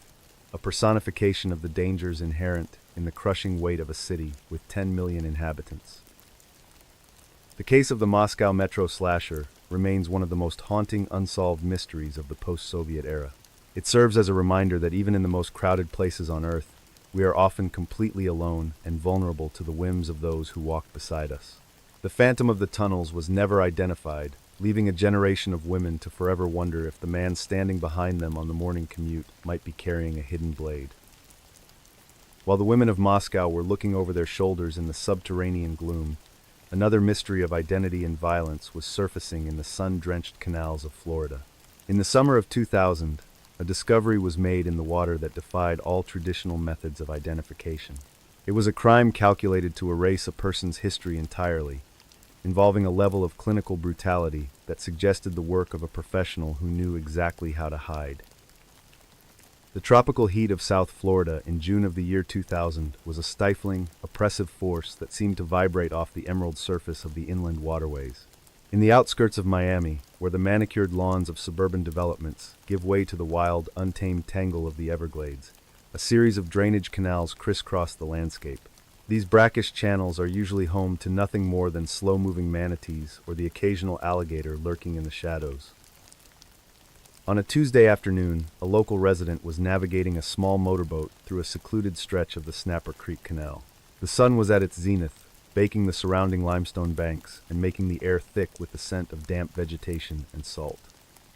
a personification of the dangers inherent in the crushing weight of a city with 10 million inhabitants. The case of the Moscow Metro slasher remains one of the most haunting unsolved mysteries of the post-Soviet era. It serves as a reminder that even in the most crowded places on Earth, we are often completely alone and vulnerable to the whims of those who walk beside us. The phantom of the tunnels was never identified, leaving a generation of women to forever wonder if the man standing behind them on the morning commute might be carrying a hidden blade. While the women of Moscow were looking over their shoulders in the subterranean gloom, another mystery of identity and violence was surfacing in the sun-drenched canals of Florida. In the summer of 2000, a discovery was made in the water that defied all traditional methods of identification. It was a crime calculated to erase a person's history entirely, involving a level of clinical brutality that suggested the work of a professional who knew exactly how to hide. The tropical heat of South Florida in June of the year 2000 was a stifling, oppressive force that seemed to vibrate off the emerald surface of the inland waterways. In the outskirts of Miami, where the manicured lawns of suburban developments give way to the wild, untamed tangle of the Everglades, a series of drainage canals crisscross the landscape. These brackish channels are usually home to nothing more than slow-moving manatees or the occasional alligator lurking in the shadows. On a Tuesday afternoon, a local resident was navigating a small motorboat through a secluded stretch of the Snapper Creek Canal. The sun was at its zenith, baking the surrounding limestone banks and making the air thick with the scent of damp vegetation and salt.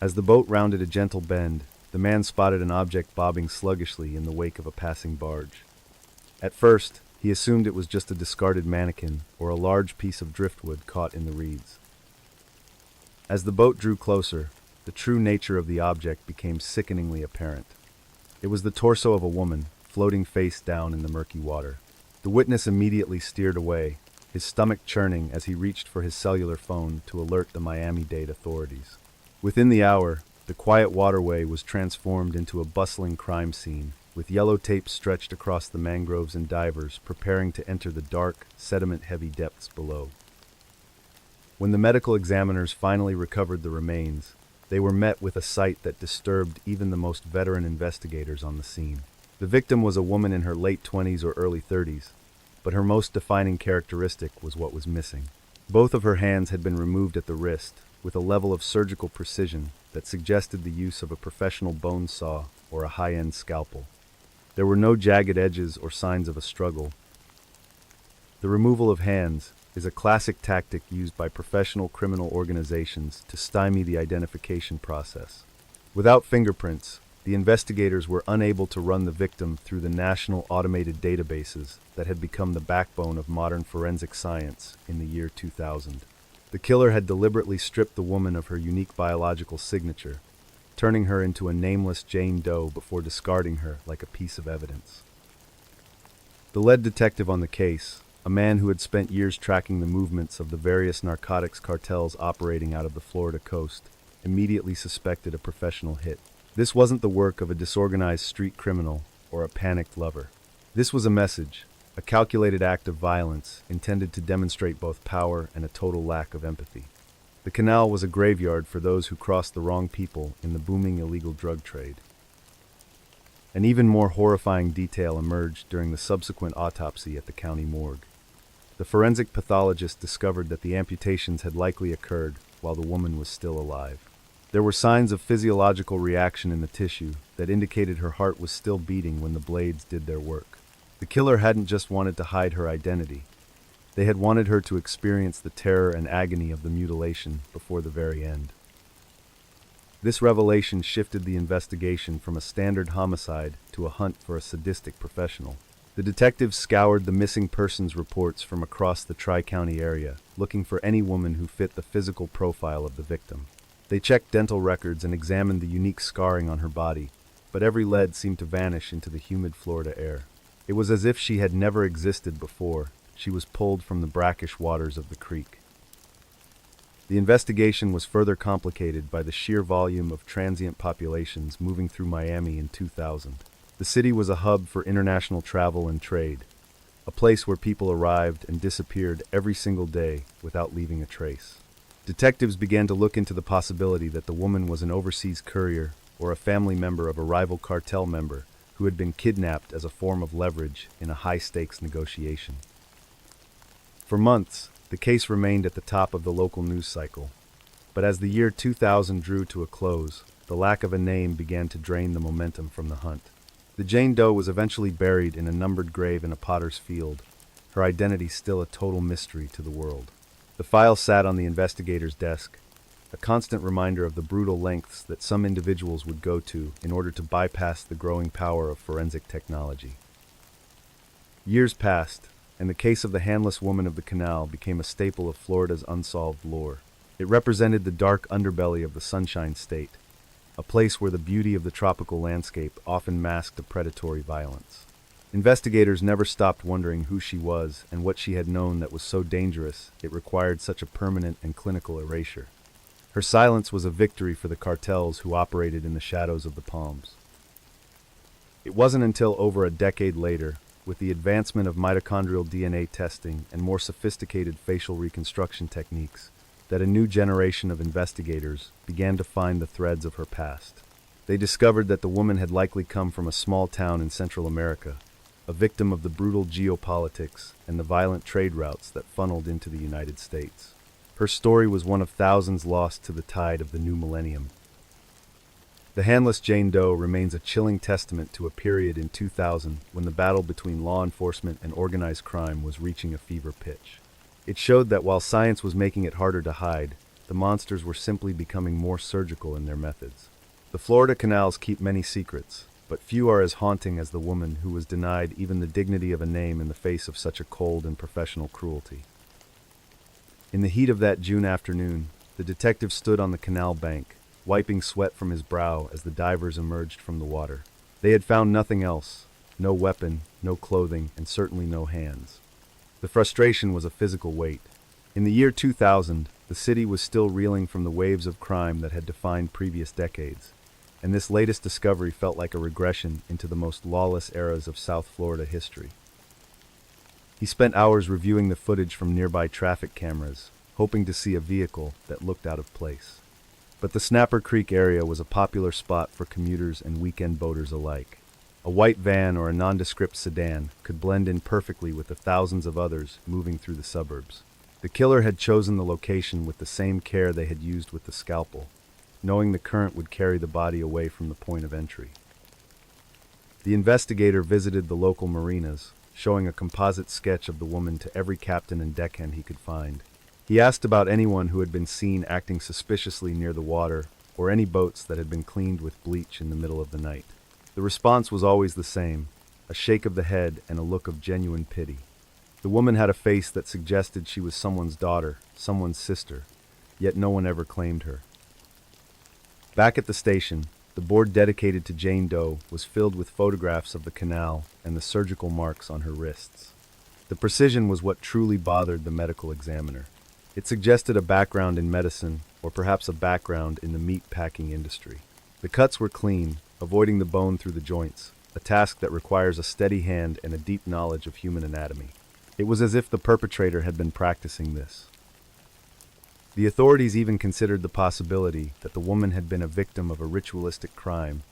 As the boat rounded a gentle bend, the man spotted an object bobbing sluggishly in the wake of a passing barge. At first, he assumed it was just a discarded mannequin or a large piece of driftwood caught in the reeds. As the boat drew closer, the true nature of the object became sickeningly apparent. It was the torso of a woman, floating face down in the murky water. The witness immediately steered away, his stomach churning as he reached for his cellular phone to alert the Miami-Dade authorities. Within the hour, the quiet waterway was transformed into a bustling crime scene, with yellow tape stretched across the mangroves and divers preparing to enter the dark, sediment-heavy depths below. When the medical examiners finally recovered the remains, they were met with a sight that disturbed even the most veteran investigators on the scene. The victim was a woman in her late 20s or early 30s, but her most defining characteristic was what was missing. Both of her hands had been removed at the wrist, with a level of surgical precision that suggested the use of a professional bone saw or a high-end scalpel. There were no jagged edges or signs of a struggle. The removal of hands is a classic tactic used by professional criminal organizations to stymie the identification process. Without fingerprints, the investigators were unable to run the victim through the national automated databases that had become the backbone of modern forensic science in the year 2000. The killer had deliberately stripped the woman of her unique biological signature, turning her into a nameless Jane Doe before discarding her like a piece of evidence. The lead detective on the case, a man who had spent years tracking the movements of the various narcotics cartels operating out of the Florida coast, immediately suspected a professional hit. This wasn't the work of a disorganized street criminal or a panicked lover. This was a message, a calculated act of violence intended to demonstrate both power and a total lack of empathy. The canal was a graveyard for those who crossed the wrong people in the booming illegal drug trade. An even more horrifying detail emerged during the subsequent autopsy at the county morgue. The forensic pathologist discovered that the amputations had likely occurred while the woman was still alive. There were signs of physiological reaction in the tissue that indicated her heart was still beating when the blades did their work. The killer hadn't just wanted to hide her identity. They had wanted her to experience the terror and agony of the mutilation before the very end. This revelation shifted the investigation from a standard homicide to a hunt for a sadistic professional. The detectives scoured the missing persons reports from across the Tri-County area, looking for any woman who fit the physical profile of the victim. They checked dental records and examined the unique scarring on her body, but every lead seemed to vanish into the humid Florida air. It was as if she had never existed before. She was pulled from the brackish waters of the creek. The investigation was further complicated by the sheer volume of transient populations moving through Miami in 2000. The city was a hub for international travel and trade, a place where people arrived and disappeared every single day without leaving a trace. Detectives began to look into the possibility that the woman was an overseas courier or a family member of a rival cartel member who had been kidnapped as a form of leverage in a high-stakes negotiation. For months, the case remained at the top of the local news cycle, but as the year 2000 drew to a close, the lack of a name began to drain the momentum from the hunt. The Jane Doe was eventually buried in a numbered grave in a potter's field, her identity still a total mystery to the world. The file sat on the investigator's desk, a constant reminder of the brutal lengths that some individuals would go to in order to bypass the growing power of forensic technology. Years passed, and the case of the handless woman of the canal became a staple of Florida's unsolved lore. It represented the dark underbelly of the Sunshine State, a place where the beauty of the tropical landscape often masked a predatory violence. Investigators never stopped wondering who she was and what she had known that was so dangerous it required such a permanent and clinical erasure. Her silence was a victory for the cartels who operated in the shadows of the palms. It wasn't until over a decade later, with the advancement of mitochondrial DNA testing and more sophisticated facial reconstruction techniques, that a new generation of investigators began to find the threads of her past. They discovered that the woman had likely come from a small town in Central America, a victim of the brutal geopolitics and the violent trade routes that funneled into the United States. Her story was one of thousands lost to the tide of the new millennium. The handless Jane Doe remains a chilling testament to a period in 2000 when the battle between law enforcement and organized crime was reaching a fever pitch. It showed that while science was making it harder to hide, the monsters were simply becoming more surgical in their methods. The Florida canals keep many secrets, but few are as haunting as the woman who was denied even the dignity of a name in the face of such a cold and professional cruelty. In the heat of that June afternoon, the detective stood on the canal bank, wiping sweat from his brow as the divers emerged from the water. They had found nothing else, no weapon, no clothing, and certainly no hands. The frustration was a physical weight. In the year 2000, the city was still reeling from the waves of crime that had defined previous decades, and this latest discovery felt like a regression into the most lawless eras of South Florida history. He spent hours reviewing the footage from nearby traffic cameras, hoping to see a vehicle that looked out of place. But the Snapper Creek area was a popular spot for commuters and weekend boaters alike. A white van or a nondescript sedan could blend in perfectly with the thousands of others moving through the suburbs. The killer had chosen the location with the same care they had used with the scalpel, knowing the current would carry the body away from the point of entry. The investigator visited the local marinas, showing a composite sketch of the woman to every captain and deckhand he could find. He asked about anyone who had been seen acting suspiciously near the water or any boats that had been cleaned with bleach in the middle of the night. The response was always the same, a shake of the head and a look of genuine pity. The woman had a face that suggested she was someone's daughter, someone's sister, yet no one ever claimed her. Back at the station, the board dedicated to Jane Doe was filled with photographs of the canal and the surgical marks on her wrists. The precision was what truly bothered the medical examiner. It suggested a background in medicine, or perhaps a background in the meat-packing industry. The cuts were clean, avoiding the bone through the joints, a task that requires a steady hand and a deep knowledge of human anatomy. It was as if the perpetrator had been practicing this. The authorities even considered the possibility that the woman had been a victim of a ritualistic crime,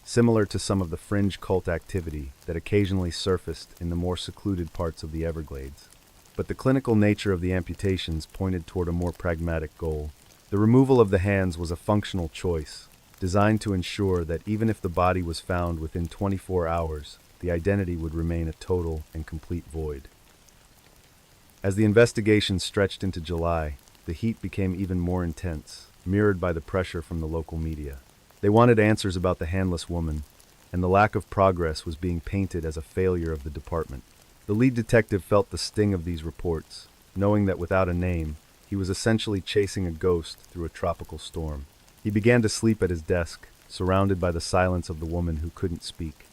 similar to some of the fringe cult activity that occasionally surfaced in the more secluded parts of the Everglades. But the clinical nature of the amputations pointed toward a more pragmatic goal. The removal of the hands was a functional choice, designed to ensure that even if the body was found within 24 hours, the identity would remain a total and complete void. As the investigation stretched into July, the heat became even more intense, mirrored by the pressure from the local media. They wanted answers about the handless woman, and the lack of progress was being painted as a failure of the department. The lead detective felt the sting of these reports, knowing that without a name, he was essentially chasing a ghost through a tropical storm. He began to sleep at his desk, surrounded by the silence of the woman who couldn't speak.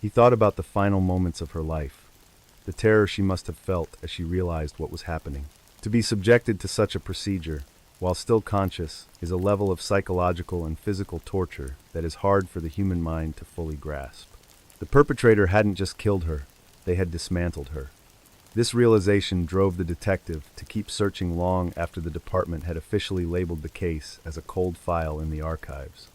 He thought about the final moments of her life, the terror she must have felt as she realized what was happening. To be subjected to such a procedure, while still conscious, is a level of psychological and physical torture that is hard for the human mind to fully grasp. The perpetrator hadn't just killed her, they had dismantled her. This realization drove the detective to keep searching long after the department had officially labeled the case as a cold file in the archives.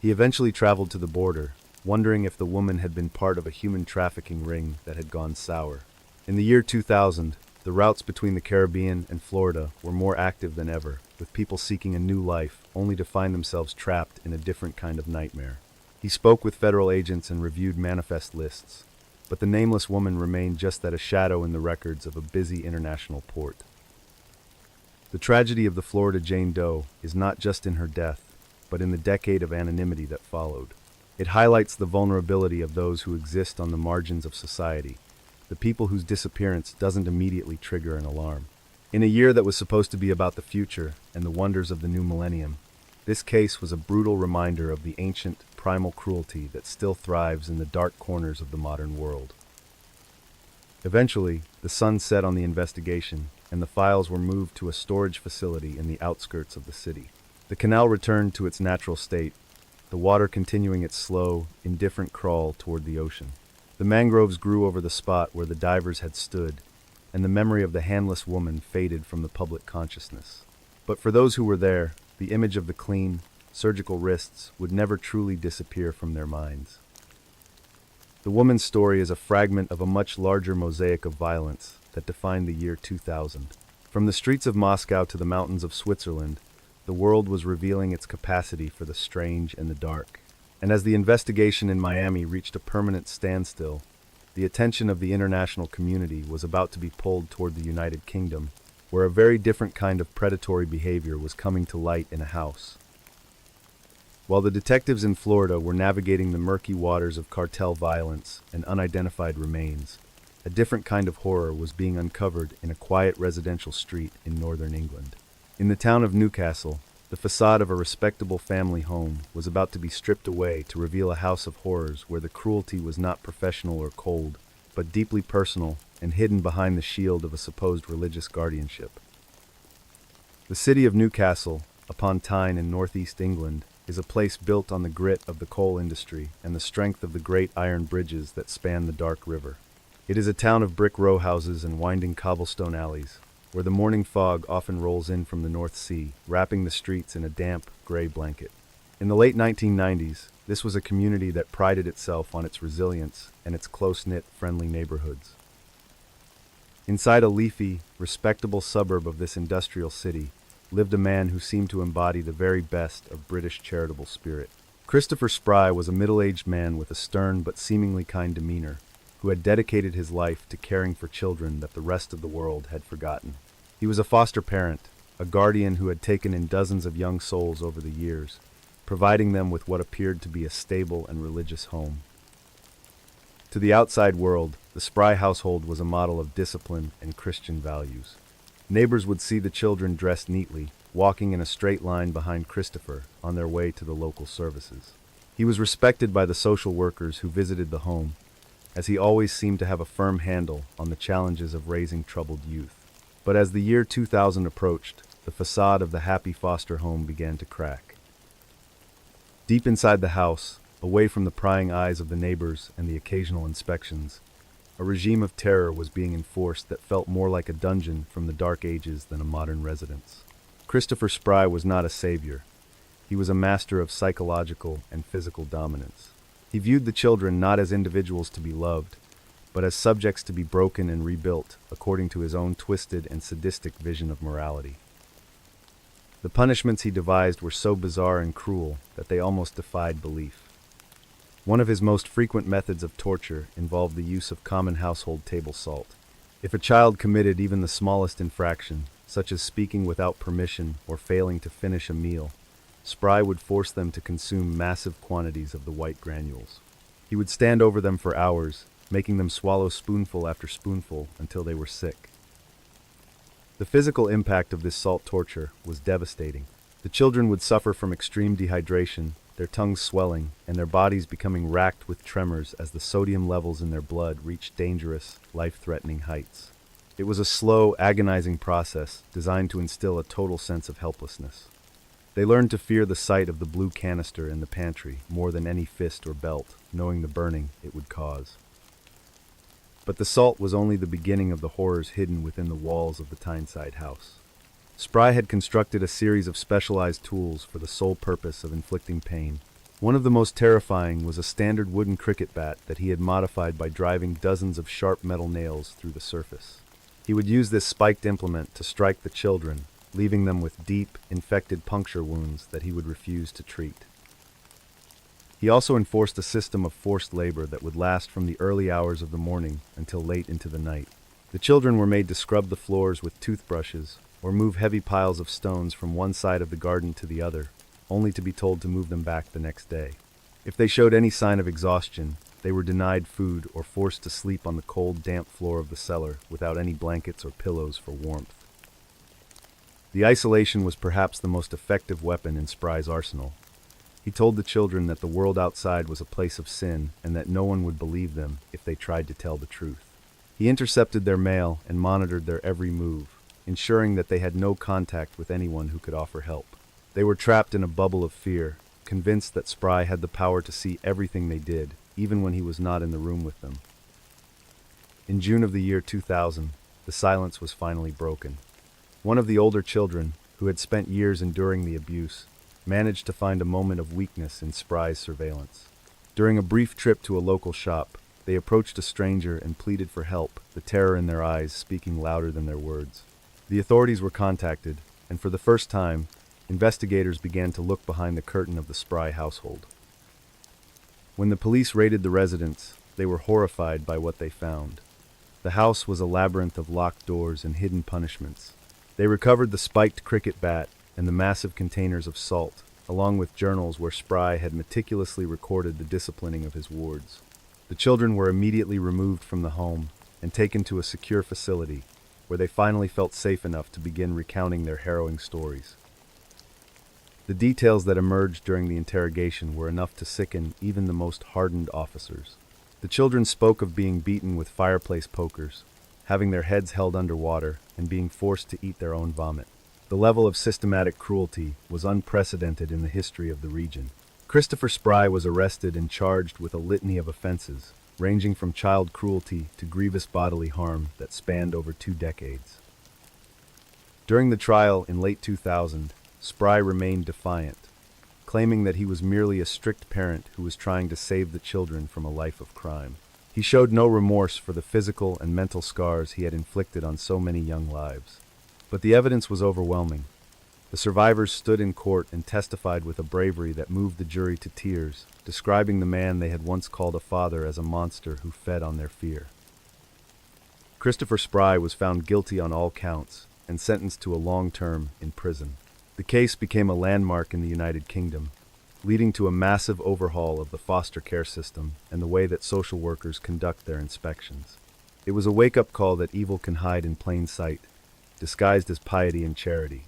He eventually traveled to the border, wondering if the woman had been part of a human trafficking ring that had gone sour. In the year 2000, the routes between the Caribbean and Florida were more active than ever, with people seeking a new life only to find themselves trapped in a different kind of nightmare. He spoke with federal agents and reviewed manifest lists, but the nameless woman remained just that, a shadow in the records of a busy international port. The tragedy of the Florida Jane Doe is not just in her death, but in the decade of anonymity that followed. It highlights the vulnerability of those who exist on the margins of society, the people whose disappearance doesn't immediately trigger an alarm. In a year that was supposed to be about the future and the wonders of the new millennium, this case was a brutal reminder of the ancient, primal cruelty that still thrives in the dark corners of the modern world. Eventually, the sun set on the investigation, and the files were moved to a storage facility in the outskirts of the city. The canal returned to its natural state, the water continuing its slow, indifferent crawl toward the ocean. The mangroves grew over the spot where the divers had stood, and the memory of the handless woman faded from the public consciousness. But for those who were there, the image of the clean, surgical wrists would never truly disappear from their minds. The woman's story is a fragment of a much larger mosaic of violence that defined the year 2000. From the streets of Moscow to the mountains of Switzerland, the world was revealing its capacity for the strange and the dark. And as the investigation in Miami reached a permanent standstill, the attention of the international community was about to be pulled toward the United Kingdom, where a very different kind of predatory behavior was coming to light in a house. While the detectives in Florida were navigating the murky waters of cartel violence and unidentified remains, a different kind of horror was being uncovered in a quiet residential street in northern England. In the town of Newcastle, the facade of a respectable family home was about to be stripped away to reveal a house of horrors where the cruelty was not professional or cold, but deeply personal and hidden behind the shield of a supposed religious guardianship. The city of Newcastle, upon Tyne in northeast England, is a place built on the grit of the coal industry and the strength of the great iron bridges that span the dark river. It is a town of brick row houses and winding cobblestone alleys, where the morning fog often rolls in from the North Sea, wrapping the streets in a damp, gray blanket. In the late 1990s, this was a community that prided itself on its resilience and its close-knit, friendly neighborhoods. Inside a leafy, respectable suburb of this industrial city lived a man who seemed to embody the very best of British charitable spirit. Christopher Spry was a middle-aged man with a stern but seemingly kind demeanor, who had dedicated his life to caring for children that the rest of the world had forgotten. He was a foster parent, a guardian who had taken in dozens of young souls over the years, providing them with what appeared to be a stable and religious home. To the outside world, the Spry household was a model of discipline and Christian values. Neighbors would see the children dressed neatly, walking in a straight line behind Christopher on their way to the local services. He was respected by the social workers who visited the home, as he always seemed to have a firm handle on the challenges of raising troubled youth. But as the year 2000 approached, the facade of the happy foster home began to crack. Deep inside the house, away from the prying eyes of the neighbors and the occasional inspections, a regime of terror was being enforced that felt more like a dungeon from the dark ages than a modern residence. Christopher Spry was not a savior. He was a master of psychological and physical dominance. He viewed the children not as individuals to be loved, but as subjects to be broken and rebuilt according to his own twisted and sadistic vision of morality. The punishments he devised were so bizarre and cruel that they almost defied belief. One of his most frequent methods of torture involved the use of common household table salt. If a child committed even the smallest infraction, such as speaking without permission or failing to finish a meal, Spry would force them to consume massive quantities of the white granules. He would stand over them for hours, making them swallow spoonful after spoonful until they were sick. The physical impact of this salt torture was devastating. The children would suffer from extreme dehydration, their tongues swelling, and their bodies becoming racked with tremors as the sodium levels in their blood reached dangerous, life-threatening heights. It was a slow, agonizing process designed to instill a total sense of helplessness. They learned to fear the sight of the blue canister in the pantry more than any fist or belt, knowing the burning it would cause. But the salt was only the beginning of the horrors hidden within the walls of the Tyneside house. Spry had constructed a series of specialized tools for the sole purpose of inflicting pain. One of the most terrifying was a standard wooden cricket bat that he had modified by driving dozens of sharp metal nails through the surface. He would use this spiked implement to strike the children, leaving them with deep, infected puncture wounds that he would refuse to treat. He also enforced a system of forced labor that would last from the early hours of the morning until late into the night. The children were made to scrub the floors with toothbrushes or move heavy piles of stones from one side of the garden to the other, only to be told to move them back the next day. If they showed any sign of exhaustion, they were denied food or forced to sleep on the cold, damp floor of the cellar without any blankets or pillows for warmth. The isolation was perhaps the most effective weapon in Spry's arsenal. He told the children that the world outside was a place of sin and that no one would believe them if they tried to tell the truth. He intercepted their mail and monitored their every move, ensuring that they had no contact with anyone who could offer help. They were trapped in a bubble of fear, convinced that Spry had the power to see everything they did, even when he was not in the room with them. In June of the year 2000, the silence was finally broken. One of the older children, who had spent years enduring the abuse, managed to find a moment of weakness in Spry's surveillance. During a brief trip to a local shop, they approached a stranger and pleaded for help, the terror in their eyes speaking louder than their words. The authorities were contacted, and for the first time, investigators began to look behind the curtain of the Spry household. When the police raided the residence, they were horrified by what they found. The house was a labyrinth of locked doors and hidden punishments. They recovered the spiked cricket bat and the massive containers of salt, along with journals where Spry had meticulously recorded the disciplining of his wards. The children were immediately removed from the home and taken to a secure facility, where they finally felt safe enough to begin recounting their harrowing stories. The details that emerged during the interrogation were enough to sicken even the most hardened officers. The children spoke of being beaten with fireplace pokers, having their heads held underwater, and being forced to eat their own vomit. The level of systematic cruelty was unprecedented in the history of the region. Christopher Spry was arrested and charged with a litany of offenses, ranging from child cruelty to grievous bodily harm that spanned over 2 decades. During the trial in late 2000, Spry remained defiant, claiming that he was merely a strict parent who was trying to save the children from a life of crime. He showed no remorse for the physical and mental scars he had inflicted on so many young lives. But the evidence was overwhelming. The survivors stood in court and testified with a bravery that moved the jury to tears, describing the man they had once called a father as a monster who fed on their fear. Christopher Spry was found guilty on all counts, and sentenced to a long term in prison. The case became a landmark in the United Kingdom, leading to a massive overhaul of the foster care system and the way that social workers conduct their inspections. It was a wake-up call that evil can hide in plain sight, disguised as piety and charity.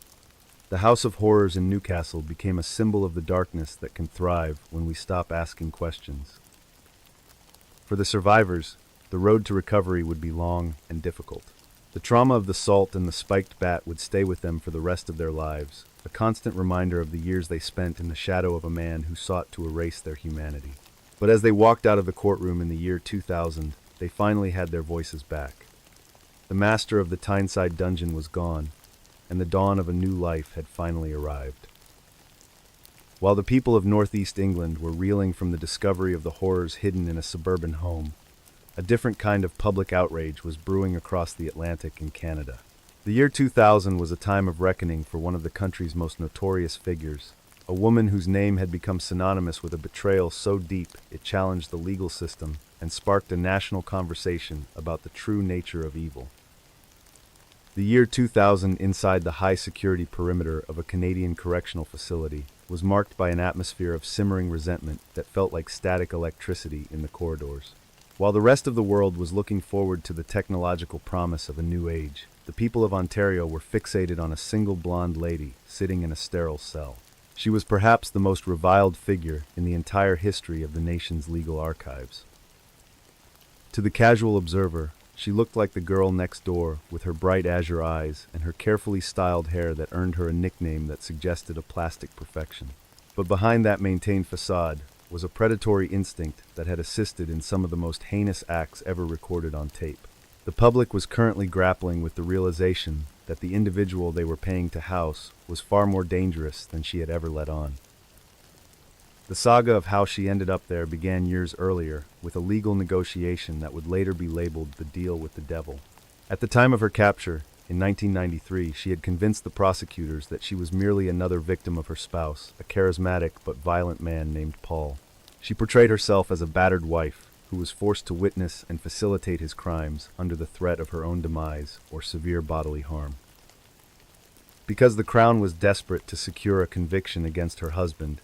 The House of Horrors in Newcastle became a symbol of the darkness that can thrive when we stop asking questions. For the survivors, the road to recovery would be long and difficult. The trauma of the salt and the spiked bat would stay with them for the rest of their lives, a constant reminder of the years they spent in the shadow of a man who sought to erase their humanity. But as they walked out of the courtroom in the year 2000, they finally had their voices back. The master of the Tyneside dungeon was gone, and the dawn of a new life had finally arrived. While the people of northeast England were reeling from the discovery of the horrors hidden in a suburban home, a different kind of public outrage was brewing across the Atlantic in Canada. The year 2000 was a time of reckoning for one of the country's most notorious figures, a woman whose name had become synonymous with a betrayal so deep it challenged the legal system and sparked a national conversation about the true nature of evil. The year 2000 inside the high-security perimeter of a Canadian correctional facility was marked by an atmosphere of simmering resentment that felt like static electricity in the corridors. While the rest of the world was looking forward to the technological promise of a new age, the people of Ontario were fixated on a single blonde lady sitting in a sterile cell. She was perhaps the most reviled figure in the entire history of the nation's legal archives. To the casual observer, she looked like the girl next door with her bright azure eyes and her carefully styled hair that earned her a nickname that suggested a plastic perfection. But behind that maintained facade was a predatory instinct that had assisted in some of the most heinous acts ever recorded on tape. The public was currently grappling with the realization that the individual they were paying to house was far more dangerous than she had ever let on. The saga of how she ended up there began years earlier with a legal negotiation that would later be labeled the deal with the devil. At the time of her capture, in 1993, she had convinced the prosecutors that she was merely another victim of her spouse, a charismatic but violent man named Paul. She portrayed herself as a battered wife who was forced to witness and facilitate his crimes under the threat of her own demise or severe bodily harm. Because the Crown was desperate to secure a conviction against her husband,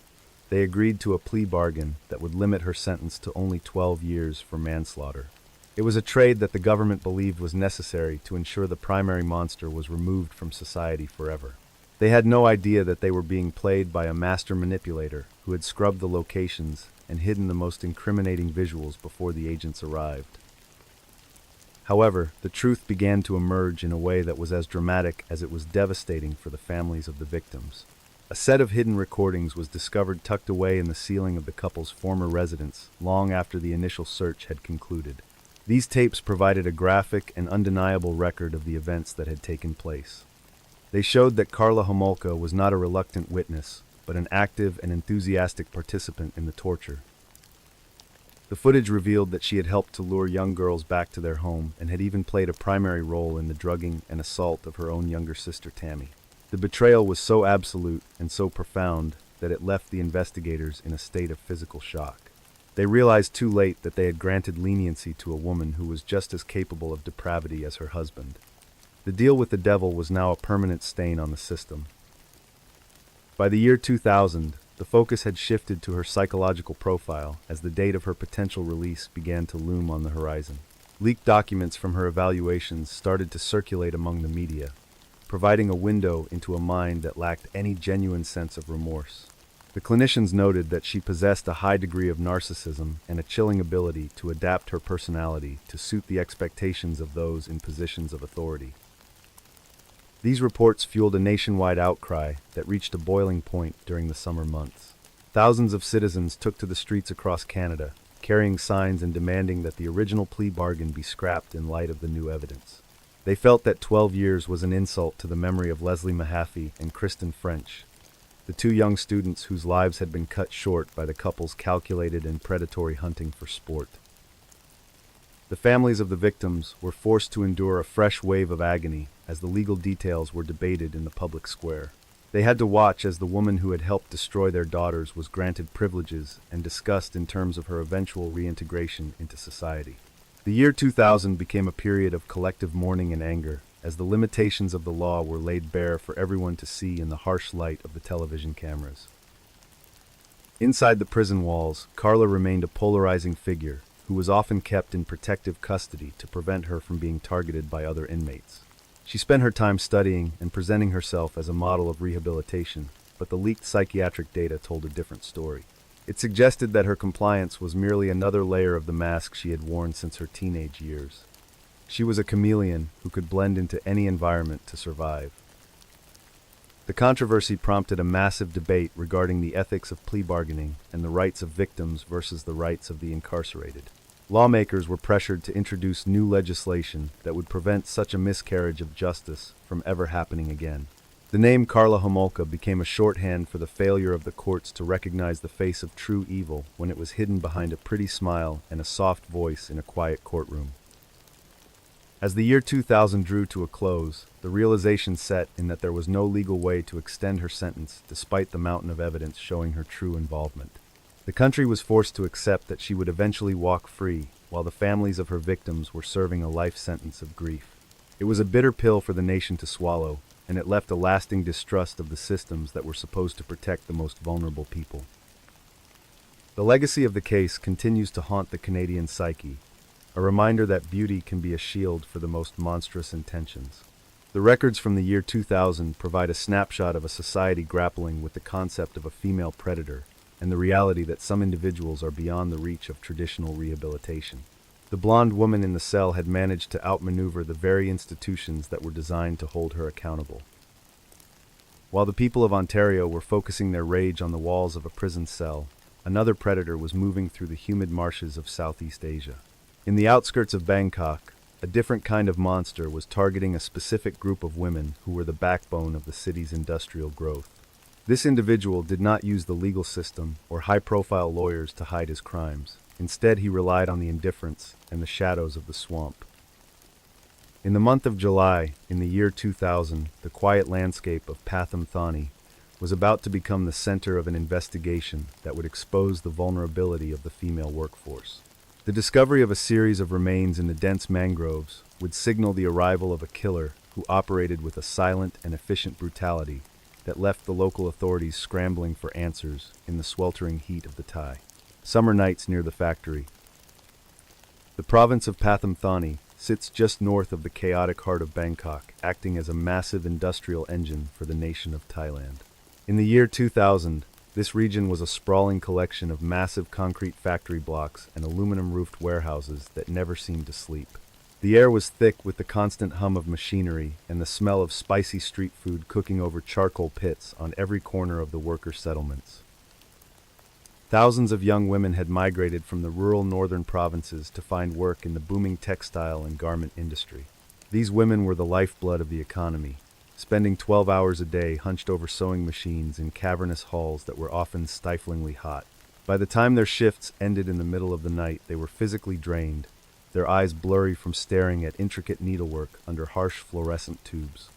they agreed to a plea bargain that would limit her sentence to only 12 years for manslaughter. It was a trade that the government believed was necessary to ensure the primary monster was removed from society forever. They had no idea that they were being played by a master manipulator who had scrubbed the locations and hidden the most incriminating visuals before the agents arrived. However, the truth began to emerge in a way that was as dramatic as it was devastating for the families of the victims. A set of hidden recordings was discovered tucked away in the ceiling of the couple's former residence long after the initial search had concluded. These tapes provided a graphic and undeniable record of the events that had taken place. They showed that Karla Homolka was not a reluctant witness, but an active and enthusiastic participant in the torture. The footage revealed that she had helped to lure young girls back to their home and had even played a primary role in the drugging and assault of her own younger sister Tammy. The betrayal was so absolute and so profound that it left the investigators in a state of physical shock. They realized too late that they had granted leniency to a woman who was just as capable of depravity as her husband. The deal with the devil was now a permanent stain on the system. By the year 2000, the focus had shifted to her psychological profile as the date of her potential release began to loom on the horizon. Leaked documents from her evaluations started to circulate among the media, providing a window into a mind that lacked any genuine sense of remorse. The clinicians noted that she possessed a high degree of narcissism and a chilling ability to adapt her personality to suit the expectations of those in positions of authority. These reports fueled a nationwide outcry that reached a boiling point during the summer months. Thousands of citizens took to the streets across Canada, carrying signs and demanding that the original plea bargain be scrapped in light of the new evidence. They felt that 12 years was an insult to the memory of Leslie Mahaffey and Kristen French, the two young students whose lives had been cut short by the couple's calculated and predatory hunting for sport. The families of the victims were forced to endure a fresh wave of agony as the legal details were debated in the public square. They had to watch as the woman who had helped destroy their daughters was granted privileges and discussed in terms of her eventual reintegration into society. The year 2000 became a period of collective mourning and anger, as the limitations of the law were laid bare for everyone to see in the harsh light of the television cameras. Inside the prison walls, Karla remained a polarizing figure who was often kept in protective custody to prevent her from being targeted by other inmates. She spent her time studying and presenting herself as a model of rehabilitation, but the leaked psychiatric data told a different story. It suggested that her compliance was merely another layer of the mask she had worn since her teenage years. She was a chameleon who could blend into any environment to survive. The controversy prompted a massive debate regarding the ethics of plea bargaining and the rights of victims versus the rights of the incarcerated. Lawmakers were pressured to introduce new legislation that would prevent such a miscarriage of justice from ever happening again. The name Karla Homolka became a shorthand for the failure of the courts to recognize the face of true evil when it was hidden behind a pretty smile and a soft voice in a quiet courtroom. As the year 2000 drew to a close, the realization set in that there was no legal way to extend her sentence despite the mountain of evidence showing her true involvement. The country was forced to accept that she would eventually walk free, while the families of her victims were serving a life sentence of grief. It was a bitter pill for the nation to swallow, and it left a lasting distrust of the systems that were supposed to protect the most vulnerable people. The legacy of the case continues to haunt the Canadian psyche, a reminder that beauty can be a shield for the most monstrous intentions. The records from the year 2000 provide a snapshot of a society grappling with the concept of a female predator and the reality that some individuals are beyond the reach of traditional rehabilitation. The blonde woman in the cell had managed to outmaneuver the very institutions that were designed to hold her accountable. While the people of Ontario were focusing their rage on the walls of a prison cell, another predator was moving through the humid marshes of Southeast Asia. In the outskirts of Bangkok, a different kind of monster was targeting a specific group of women who were the backbone of the city's industrial growth. This individual did not use the legal system or high-profile lawyers to hide his crimes. Instead, he relied on the indifference and the shadows of the swamp. In the month of July, in the year 2000, the quiet landscape of Pathum Thani was about to become the center of an investigation that would expose the vulnerability of the female workforce. The discovery of a series of remains in the dense mangroves would signal the arrival of a killer who operated with a silent and efficient brutality that left the local authorities scrambling for answers in the sweltering heat of the Thai summer nights near the factory. The province of Pathum Thani sits just north of the chaotic heart of Bangkok, acting as a massive industrial engine for the nation of Thailand. In the year 2000, this region was a sprawling collection of massive concrete factory blocks and aluminum-roofed warehouses that never seemed to sleep. The air was thick with the constant hum of machinery and the smell of spicy street food cooking over charcoal pits on every corner of the worker settlements. Thousands of young women had migrated from the rural northern provinces to find work in the booming textile and garment industry. These women were the lifeblood of the economy, spending 12 hours a day hunched over sewing machines in cavernous halls that were often stiflingly hot. By the time their shifts ended in the middle of the night, they were physically drained, their eyes blurry from staring at intricate needlework under harsh fluorescent tubes.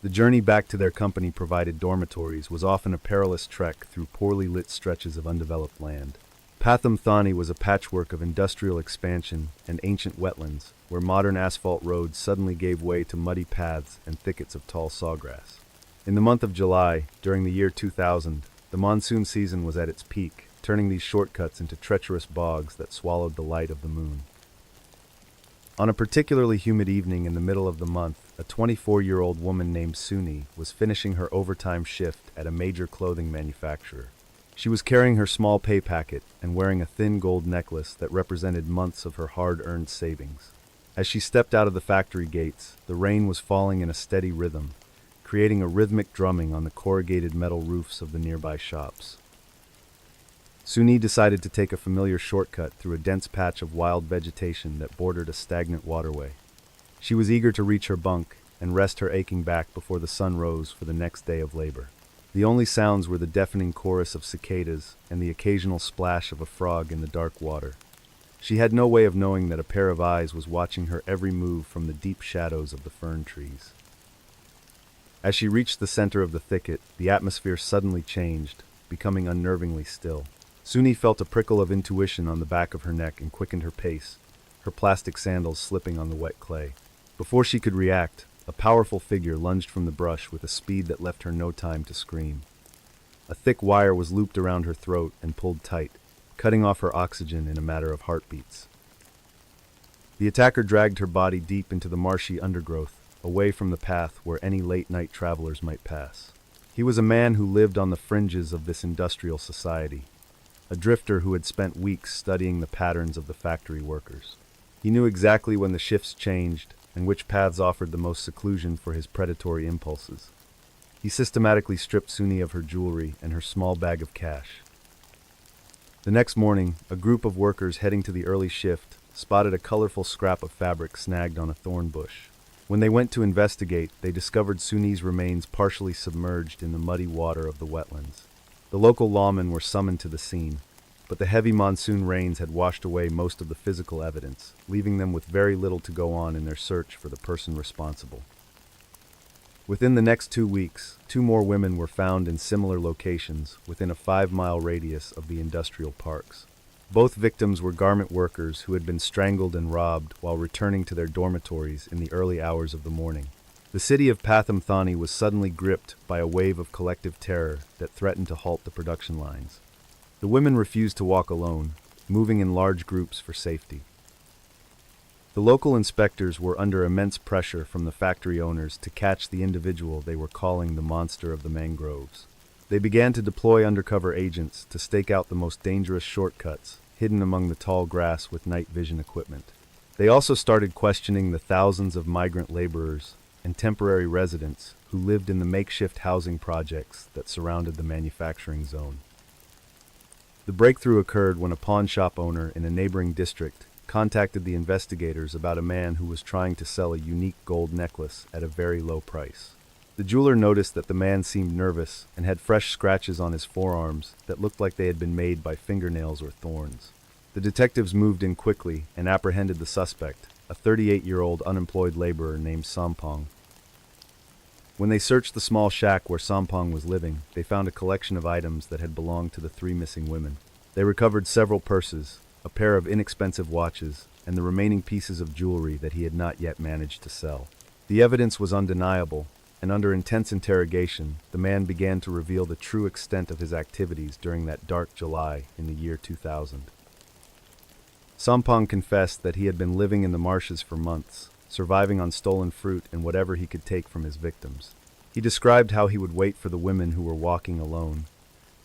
The journey back to their company-provided dormitories was often a perilous trek through poorly lit stretches of undeveloped land. Pathum Thani was a patchwork of industrial expansion and ancient wetlands, where modern asphalt roads suddenly gave way to muddy paths and thickets of tall sawgrass. In the month of July, during the year 2000, the monsoon season was at its peak, turning these shortcuts into treacherous bogs that swallowed the light of the moon. On a particularly humid evening in the middle of the month, a 24-year-old woman named Suni was finishing her overtime shift at a major clothing manufacturer. She was carrying her small pay packet and wearing a thin gold necklace that represented months of her hard-earned savings. As she stepped out of the factory gates, the rain was falling in a steady rhythm, creating a rhythmic drumming on the corrugated metal roofs of the nearby shops. Suni decided to take a familiar shortcut through a dense patch of wild vegetation that bordered a stagnant waterway. She was eager to reach her bunk and rest her aching back before the sun rose for the next day of labor. The only sounds were the deafening chorus of cicadas and the occasional splash of a frog in the dark water. She had no way of knowing that a pair of eyes was watching her every move from the deep shadows of the fern trees. As she reached the center of the thicket, the atmosphere suddenly changed, becoming unnervingly still. Suni felt a prickle of intuition on the back of her neck and quickened her pace, her plastic sandals slipping on the wet clay. Before she could react, a powerful figure lunged from the brush with a speed that left her no time to scream. A thick wire was looped around her throat and pulled tight, cutting off her oxygen in a matter of heartbeats. The attacker dragged her body deep into the marshy undergrowth, away from the path where any late-night travelers might pass. He was a man who lived on the fringes of this industrial society, a drifter who had spent weeks studying the patterns of the factory workers. He knew exactly when the shifts changed and which paths offered the most seclusion for his predatory impulses. He systematically stripped Suni of her jewelry and her small bag of cash. The next morning, a group of workers heading to the early shift spotted a colorful scrap of fabric snagged on a thorn bush. When they went to investigate, they discovered Suni's remains partially submerged in the muddy water of the wetlands. The local lawmen were summoned to the scene, but the heavy monsoon rains had washed away most of the physical evidence, leaving them with very little to go on in their search for the person responsible. Within the next 2 weeks, 2 more women were found in similar locations within a 5-mile radius of the industrial parks. Both victims were garment workers who had been strangled and robbed while returning to their dormitories in the early hours of the morning. The city of Pathum Thani was suddenly gripped by a wave of collective terror that threatened to halt the production lines. The women refused to walk alone, moving in large groups for safety. The local inspectors were under immense pressure from the factory owners to catch the individual they were calling the monster of the mangroves. They began to deploy undercover agents to stake out the most dangerous shortcuts, hidden among the tall grass with night vision equipment. They also started questioning the thousands of migrant laborers and temporary residents who lived in the makeshift housing projects that surrounded the manufacturing zone. The breakthrough occurred when a pawn shop owner in a neighboring district contacted the investigators about a man who was trying to sell a unique gold necklace at a very low price. The jeweler noticed that the man seemed nervous and had fresh scratches on his forearms that looked like they had been made by fingernails or thorns. The detectives moved in quickly and apprehended the suspect, a 38-year-old unemployed laborer named Sampong. When they searched the small shack where Sampong was living, they found a collection of items that had belonged to the 3 missing women. They recovered several purses, a pair of inexpensive watches, and the remaining pieces of jewelry that he had not yet managed to sell. The evidence was undeniable, and under intense interrogation, the man began to reveal the true extent of his activities during that dark July in the year 2000. Sampong confessed that he had been living in the marshes for months, surviving on stolen fruit and whatever he could take from his victims. He described how he would wait for the women who were walking alone,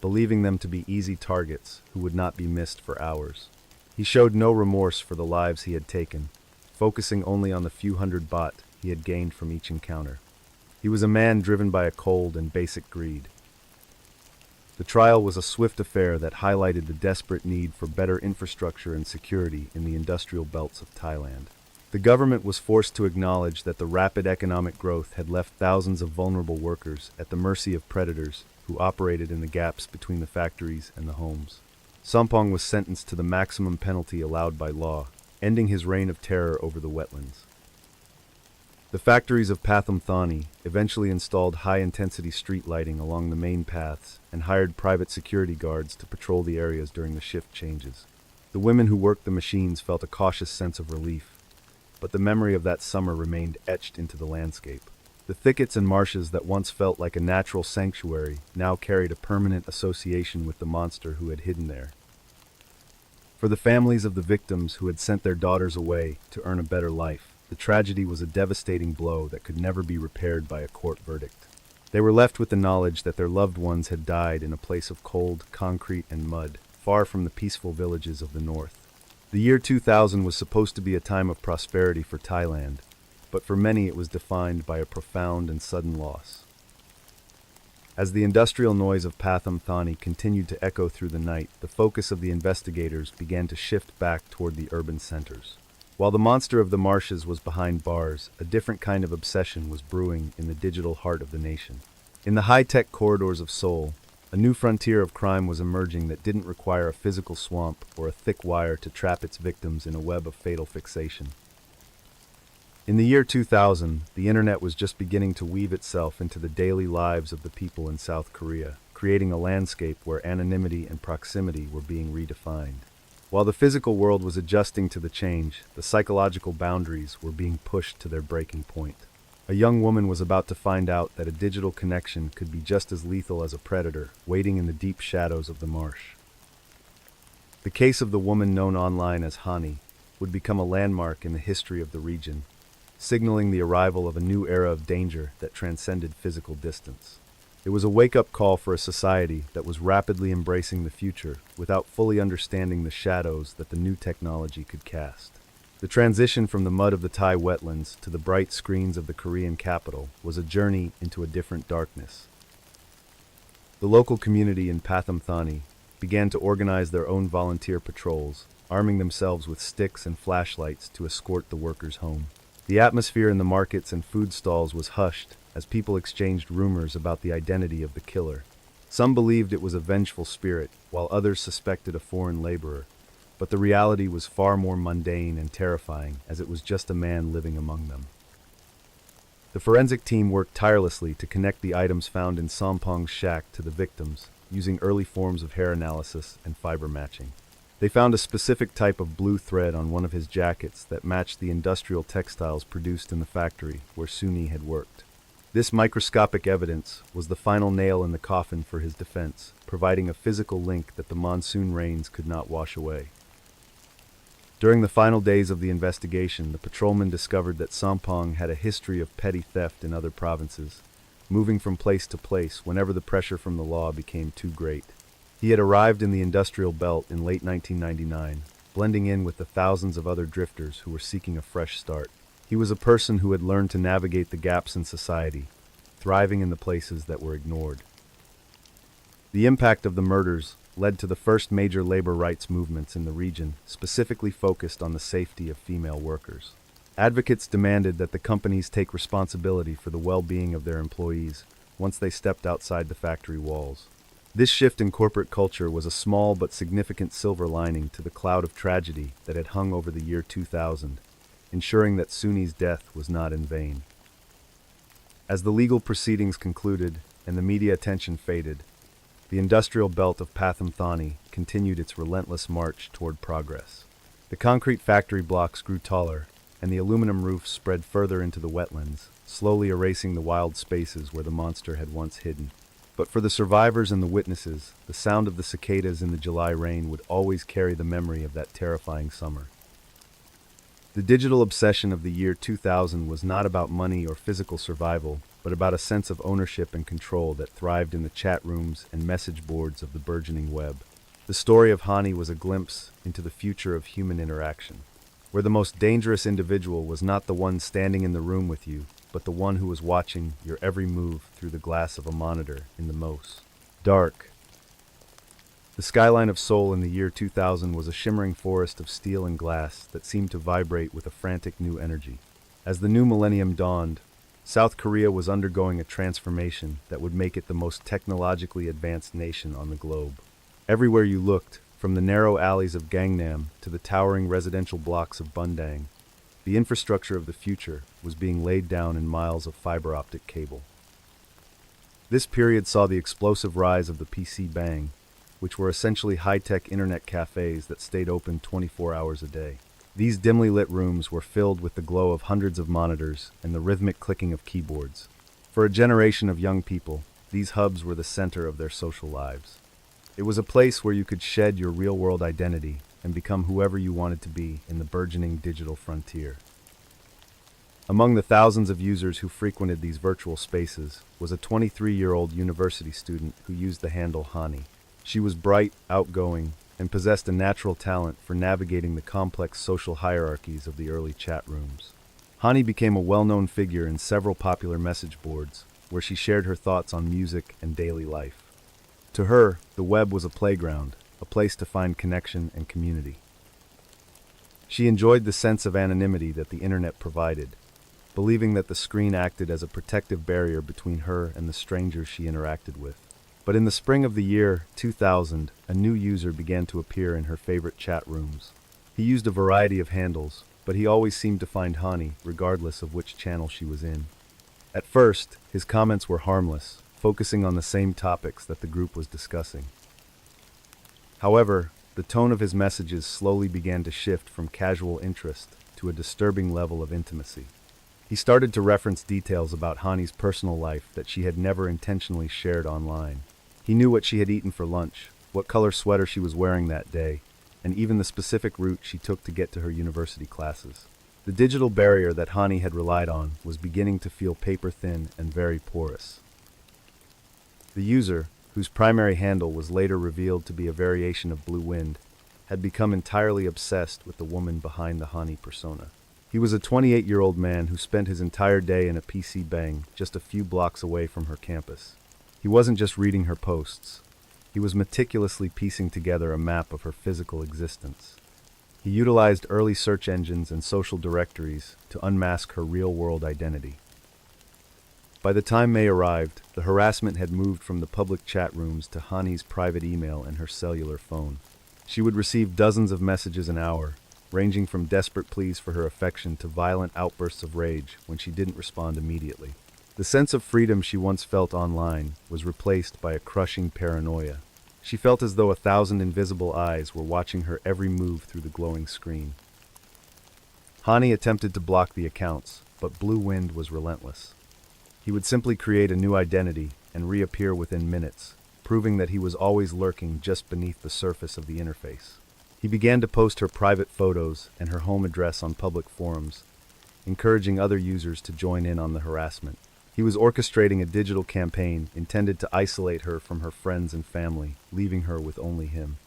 believing them to be easy targets who would not be missed for hours. He showed no remorse for the lives he had taken, focusing only on the few hundred baht he had gained from each encounter. He was a man driven by a cold and basic greed. The trial was a swift affair that highlighted the desperate need for better infrastructure and security in the industrial belts of Thailand. The government was forced to acknowledge that the rapid economic growth had left thousands of vulnerable workers at the mercy of predators who operated in the gaps between the factories and the homes. Sampong was sentenced to the maximum penalty allowed by law, ending his reign of terror over the wetlands. The factories of Pathum Thani eventually installed high-intensity street lighting along the main paths and hired private security guards to patrol the areas during the shift changes. The women who worked the machines felt a cautious sense of relief, but the memory of that summer remained etched into the landscape. The thickets and marshes that once felt like a natural sanctuary now carried a permanent association with the monster who had hidden there. For the families of the victims who had sent their daughters away to earn a better life, the tragedy was a devastating blow that could never be repaired by a court verdict. They were left with the knowledge that their loved ones had died in a place of cold, concrete, and mud, far from the peaceful villages of the north. The year 2000 was supposed to be a time of prosperity for Thailand, but for many it was defined by a profound and sudden loss. As the industrial noise of Pathum Thani continued to echo through the night, the focus of the investigators began to shift back toward the urban centers. While the monster of the marshes was behind bars, a different kind of obsession was brewing in the digital heart of the nation. In the high-tech corridors of Seoul, a new frontier of crime was emerging that didn't require a physical swamp or a thick wire to trap its victims in a web of fatal fixation. In the year 2000, the internet was just beginning to weave itself into the daily lives of the people in South Korea, creating a landscape where anonymity and proximity were being redefined. While the physical world was adjusting to the change, the psychological boundaries were being pushed to their breaking point. A young woman was about to find out that a digital connection could be just as lethal as a predator, waiting in the deep shadows of the marsh. The case of the woman known online as Hani would become a landmark in the history of the region, signaling the arrival of a new era of danger that transcended physical distance. It was a wake-up call for a society that was rapidly embracing the future without fully understanding the shadows that the new technology could cast. The transition from the mud of the Thai wetlands to the bright screens of the Korean capital was a journey into a different darkness. The local community in Pathum Thani began to organize their own volunteer patrols, arming themselves with sticks and flashlights to escort the workers home. The atmosphere in the markets and food stalls was hushed as people exchanged rumors about the identity of the killer. Some believed it was a vengeful spirit, while others suspected a foreign laborer. But the reality was far more mundane and terrifying, as it was just a man living among them. The forensic team worked tirelessly to connect the items found in Sompong's shack to the victims, using early forms of hair analysis and fiber matching. They found a specific type of blue thread on one of his jackets that matched the industrial textiles produced in the factory where Suni had worked. This microscopic evidence was the final nail in the coffin for his defense, providing a physical link that the monsoon rains could not wash away. During the final days of the investigation, the patrolman discovered that Sompong had a history of petty theft in other provinces, moving from place to place whenever the pressure from the law became too great. He had arrived in the industrial belt in late 1999, blending in with the thousands of other drifters who were seeking a fresh start. He was a person who had learned to navigate the gaps in society, thriving in the places that were ignored. The impact of the murders led to the first major labor rights movements in the region, specifically focused on the safety of female workers. Advocates demanded that the companies take responsibility for the well-being of their employees once they stepped outside the factory walls. This shift in corporate culture was a small but significant silver lining to the cloud of tragedy that had hung over the year 2000, ensuring that Suni's death was not in vain. As the legal proceedings concluded and the media attention faded, the industrial belt of Pathum Thani continued its relentless march toward progress. The concrete factory blocks grew taller, and the aluminum roofs spread further into the wetlands, slowly erasing the wild spaces where the monster had once hidden. But for the survivors and the witnesses, the sound of the cicadas in the July rain would always carry the memory of that terrifying summer. The digital obsession of the year 2000 was not about money or physical survival, but about a sense of ownership and control that thrived in the chat rooms and message boards of the burgeoning web. The story of Hani was a glimpse into the future of human interaction, where the most dangerous individual was not the one standing in the room with you, but the one who was watching your every move through the glass of a monitor in the most dark. The skyline of Seoul in the year 2000 was a shimmering forest of steel and glass that seemed to vibrate with a frantic new energy. As the new millennium dawned, South Korea was undergoing a transformation that would make it the most technologically advanced nation on the globe. Everywhere you looked, from the narrow alleys of Gangnam to the towering residential blocks of Bundang, the infrastructure of the future was being laid down in miles of fiber optic cable. This period saw the explosive rise of the PC Bang, which were essentially high-tech internet cafes that stayed open 24 hours a day. These dimly lit rooms were filled with the glow of hundreds of monitors and the rhythmic clicking of keyboards. For a generation of young people, these hubs were the center of their social lives. It was a place where you could shed your real-world identity and become whoever you wanted to be in the burgeoning digital frontier. Among the thousands of users who frequented these virtual spaces was a 23-year-old university student who used the handle Hani. She was bright, outgoing, and possessed a natural talent for navigating the complex social hierarchies of the early chat rooms. Hani became a well-known figure in several popular message boards, where she shared her thoughts on music and daily life. To her, the web was a playground, a place to find connection and community. She enjoyed the sense of anonymity that the internet provided, believing that the screen acted as a protective barrier between her and the strangers she interacted with. But in the spring of the year 2000, a new user began to appear in her favorite chat rooms. He used a variety of handles, but he always seemed to find Hani, regardless of which channel she was in. At first, his comments were harmless, focusing on the same topics that the group was discussing. However, the tone of his messages slowly began to shift from casual interest to a disturbing level of intimacy. He started to reference details about Hani's personal life that she had never intentionally shared online. He knew what she had eaten for lunch, what color sweater she was wearing that day, and even the specific route she took to get to her university classes. The digital barrier that Hani had relied on was beginning to feel paper-thin and very porous. The user, whose primary handle was later revealed to be a variation of Blue Wind, had become entirely obsessed with the woman behind the Hani persona. He was a 28-year-old man who spent his entire day in a PC bang just a few blocks away from her campus. He wasn't just reading her posts. He was meticulously piecing together a map of her physical existence. He utilized early search engines and social directories to unmask her real-world identity. By the time May arrived, the harassment had moved from the public chat rooms to Hani's private email and her cellular phone. She would receive dozens of messages an hour, ranging from desperate pleas for her affection to violent outbursts of rage when she didn't respond immediately. The sense of freedom she once felt online was replaced by a crushing paranoia. She felt as though 1,000 invisible eyes were watching her every move through the glowing screen. Hani attempted to block the accounts, but Blue Wind was relentless. He would simply create a new identity and reappear within minutes, proving that he was always lurking just beneath the surface of the interface. He began to post her private photos and her home address on public forums, encouraging other users to join in on the harassment. He was orchestrating a digital campaign intended to isolate her from her friends and family, leaving her with only him.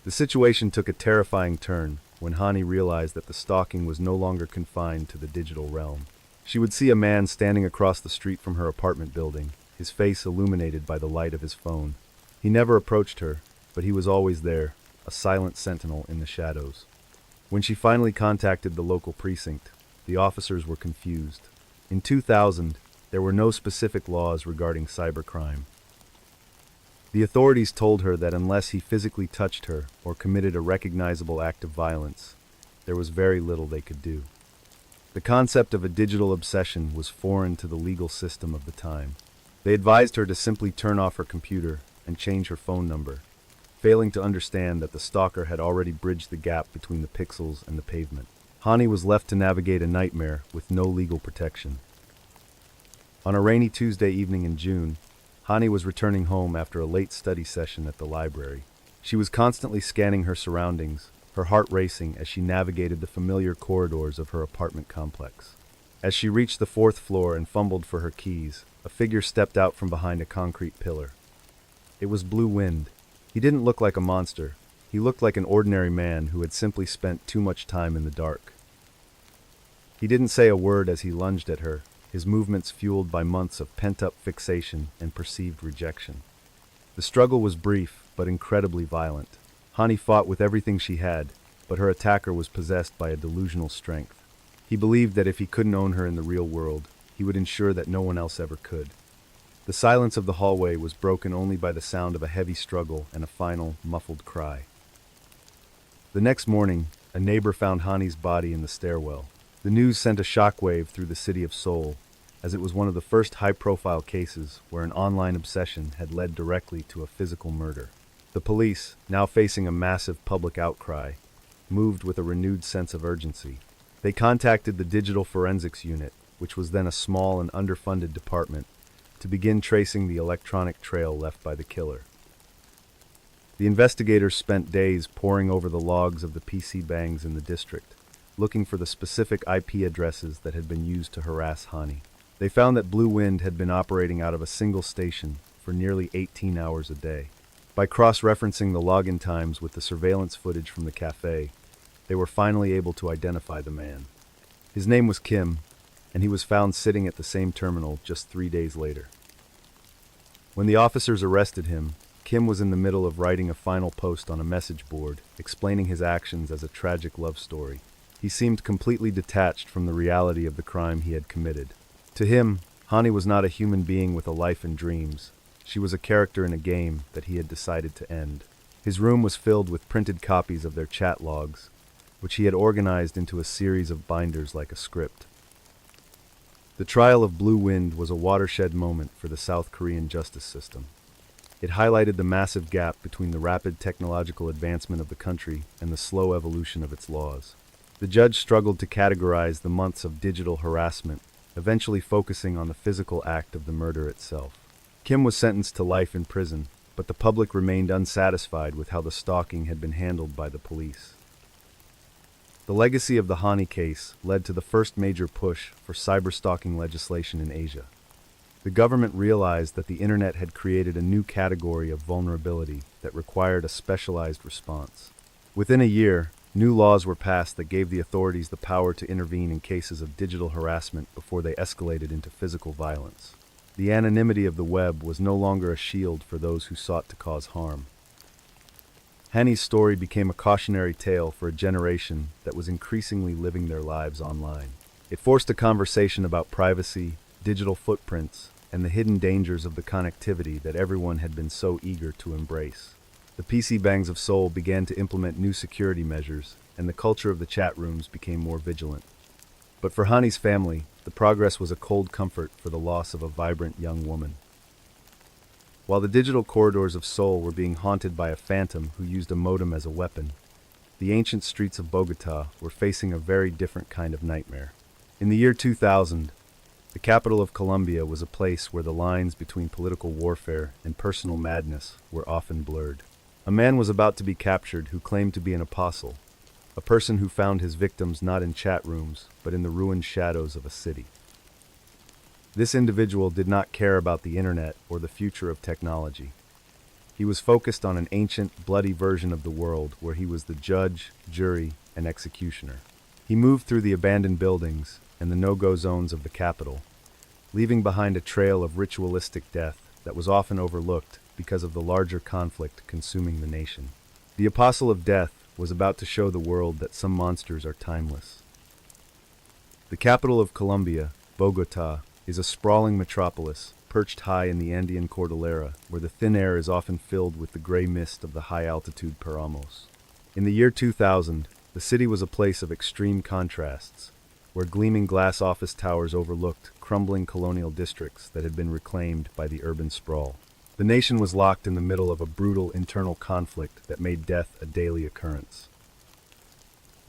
The situation took a terrifying turn when Hani realized that the stalking was no longer confined to the digital realm. She would see a man standing across the street from her apartment building, his face illuminated by the light of his phone. He never approached her, but he was always there, a silent sentinel in the shadows. When she finally contacted the local precinct, the officers were confused. In 2000, there were no specific laws regarding cybercrime. The authorities told her that unless he physically touched her or committed a recognizable act of violence, there was very little they could do. The concept of a digital obsession was foreign to the legal system of the time. They advised her to simply turn off her computer and change her phone number, failing to understand that the stalker had already bridged the gap between the pixels and the pavement. Hani was left to navigate a nightmare with no legal protection. On a rainy Tuesday evening in June, Hani was returning home after a late study session at the library. She was constantly scanning her surroundings, her heart racing as she navigated the familiar corridors of her apartment complex. As she reached the 4th floor and fumbled for her keys, a figure stepped out from behind a concrete pillar. It was Blue Wind. He didn't look like a monster. He looked like an ordinary man who had simply spent too much time in the dark. He didn't say a word as he lunged at her, his movements fueled by months of pent-up fixation and perceived rejection. The struggle was brief, but incredibly violent. Hani fought with everything she had, but her attacker was possessed by a delusional strength. He believed that if he couldn't own her in the real world, he would ensure that no one else ever could. The silence of the hallway was broken only by the sound of a heavy struggle and a final, muffled cry. The next morning, a neighbor found Hani's body in the stairwell. The news sent a shockwave through the city of Seoul, as it was one of the first high-profile cases where an online obsession had led directly to a physical murder. The police, now facing a massive public outcry, moved with a renewed sense of urgency. They contacted the Digital Forensics Unit, which was then a small and underfunded department, to begin tracing the electronic trail left by the killer. The investigators spent days poring over the logs of the PC bangs in the district, looking for the specific IP addresses that had been used to harass Hani. They found that Blue Wind had been operating out of a single station for nearly 18 hours a day. By cross-referencing the login times with the surveillance footage from the cafe, they were finally able to identify the man. His name was Kim, and he was found sitting at the same terminal just 3 days later. When the officers arrested him, Kim was in the middle of writing a final post on a message board, explaining his actions as a tragic love story. He seemed completely detached from the reality of the crime he had committed. To him, Hani was not a human being with a life and dreams. She was a character in a game that he had decided to end. His room was filled with printed copies of their chat logs, which he had organized into a series of binders like a script. The trial of Blue Wind was a watershed moment for the South Korean justice system. It highlighted the massive gap between the rapid technological advancement of the country and the slow evolution of its laws. The judge struggled to categorize the months of digital harassment, eventually focusing on the physical act of the murder itself. Kim was sentenced to life in prison, but the public remained unsatisfied with how the stalking had been handled by the police. The legacy of the Hanaei case led to the first major push for cyber-stalking legislation in Asia. The government realized that the internet had created a new category of vulnerability that required a specialized response. Within a year, new laws were passed that gave the authorities the power to intervene in cases of digital harassment before they escalated into physical violence. The anonymity of the web was no longer a shield for those who sought to cause harm. Hanaei's story became a cautionary tale for a generation that was increasingly living their lives online. It forced a conversation about privacy, digital footprints, and the hidden dangers of the connectivity that everyone had been so eager to embrace. The PC Bangs of Seoul began to implement new security measures, and the culture of the chat rooms became more vigilant. But for Hanaei's family, the progress was a cold comfort for the loss of a vibrant young woman. While the digital corridors of Seoul were being haunted by a phantom who used a modem as a weapon, the ancient streets of Bogotá were facing a very different kind of nightmare. In the year 2000, the capital of Colombia was a place where the lines between political warfare and personal madness were often blurred. A man was about to be captured who claimed to be an apostle, a person who found his victims not in chat rooms, but in the ruined shadows of a city. This individual did not care about the internet or the future of technology. He was focused on an ancient, bloody version of the world where he was the judge, jury, and executioner. He moved through the abandoned buildings and the no-go zones of the capital, leaving behind a trail of ritualistic death that was often overlooked because of the larger conflict consuming the nation. The Apostle of Death was about to show the world that some monsters are timeless. The capital of Colombia, Bogotá, is a sprawling metropolis perched high in the Andean Cordillera, where the thin air is often filled with the gray mist of the high-altitude Paramos. In the year 2000, the city was a place of extreme contrasts, where gleaming glass office towers overlooked crumbling colonial districts that had been reclaimed by the urban sprawl. The nation was locked in the middle of a brutal internal conflict that made death a daily occurrence.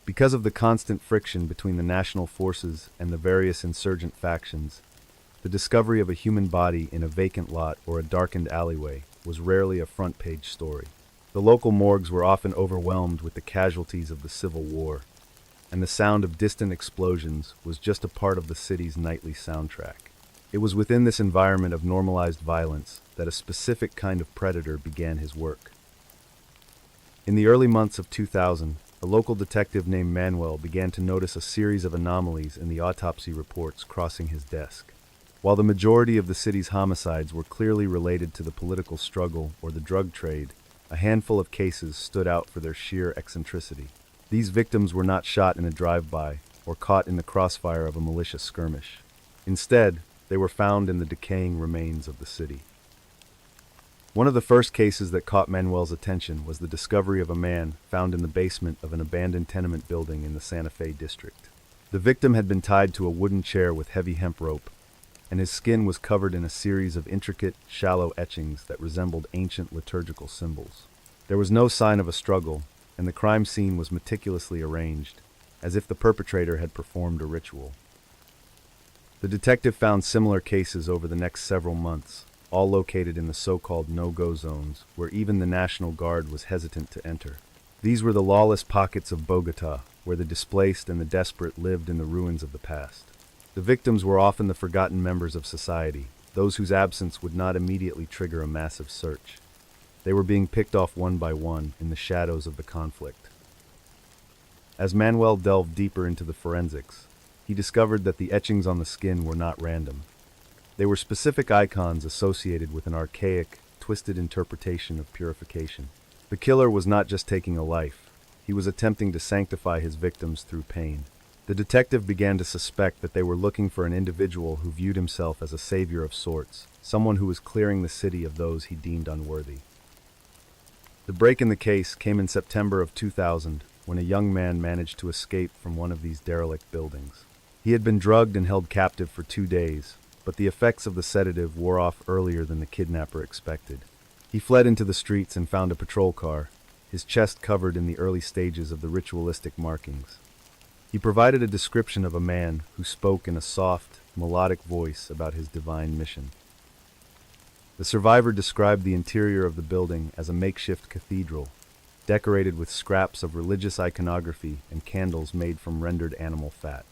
Because of the constant friction between the national forces and the various insurgent factions, the discovery of a human body in a vacant lot or a darkened alleyway was rarely a front-page story. The local morgues were often overwhelmed with the casualties of the Civil War, and the sound of distant explosions was just a part of the city's nightly soundtrack. It was within this environment of normalized violence that a specific kind of predator began his work. In the early months of 2000, a local detective named Manuel began to notice a series of anomalies in the autopsy reports crossing his desk. While the majority of the city's homicides were clearly related to the political struggle or the drug trade, a handful of cases stood out for their sheer eccentricity. These victims were not shot in a drive-by or caught in the crossfire of a malicious skirmish. Instead, they were found in the decaying remains of the city. One of the first cases that caught Manuel's attention was the discovery of a man found in the basement of an abandoned tenement building in the Santa Fe district. The victim had been tied to a wooden chair with heavy hemp rope, and his skin was covered in a series of intricate, shallow etchings that resembled ancient liturgical symbols. There was no sign of a struggle, and the crime scene was meticulously arranged, as if the perpetrator had performed a ritual. The detective found similar cases over the next several months, all located in the so-called no-go zones, where even the National Guard was hesitant to enter. These were the lawless pockets of Bogotá, where the displaced and the desperate lived in the ruins of the past. The victims were often the forgotten members of society, those whose absence would not immediately trigger a massive search. They were being picked off one by one in the shadows of the conflict. As Manuel delved deeper into the forensics, he discovered that the etchings on the skin were not random. They were specific icons associated with an archaic, twisted interpretation of purification. The killer was not just taking a life, he was attempting to sanctify his victims through pain. The detective began to suspect that they were looking for an individual who viewed himself as a savior of sorts, someone who was clearing the city of those he deemed unworthy. The break in the case came in September of 2000, when a young man managed to escape from one of these derelict buildings. He had been drugged and held captive for 2 days, but the effects of the sedative wore off earlier than the kidnapper expected. He fled into the streets and found a patrol car, his chest covered in the early stages of the ritualistic markings. He provided a description of a man who spoke in a soft, melodic voice about his divine mission. The survivor described the interior of the building as a makeshift cathedral, decorated with scraps of religious iconography and candles made from rendered animal fat.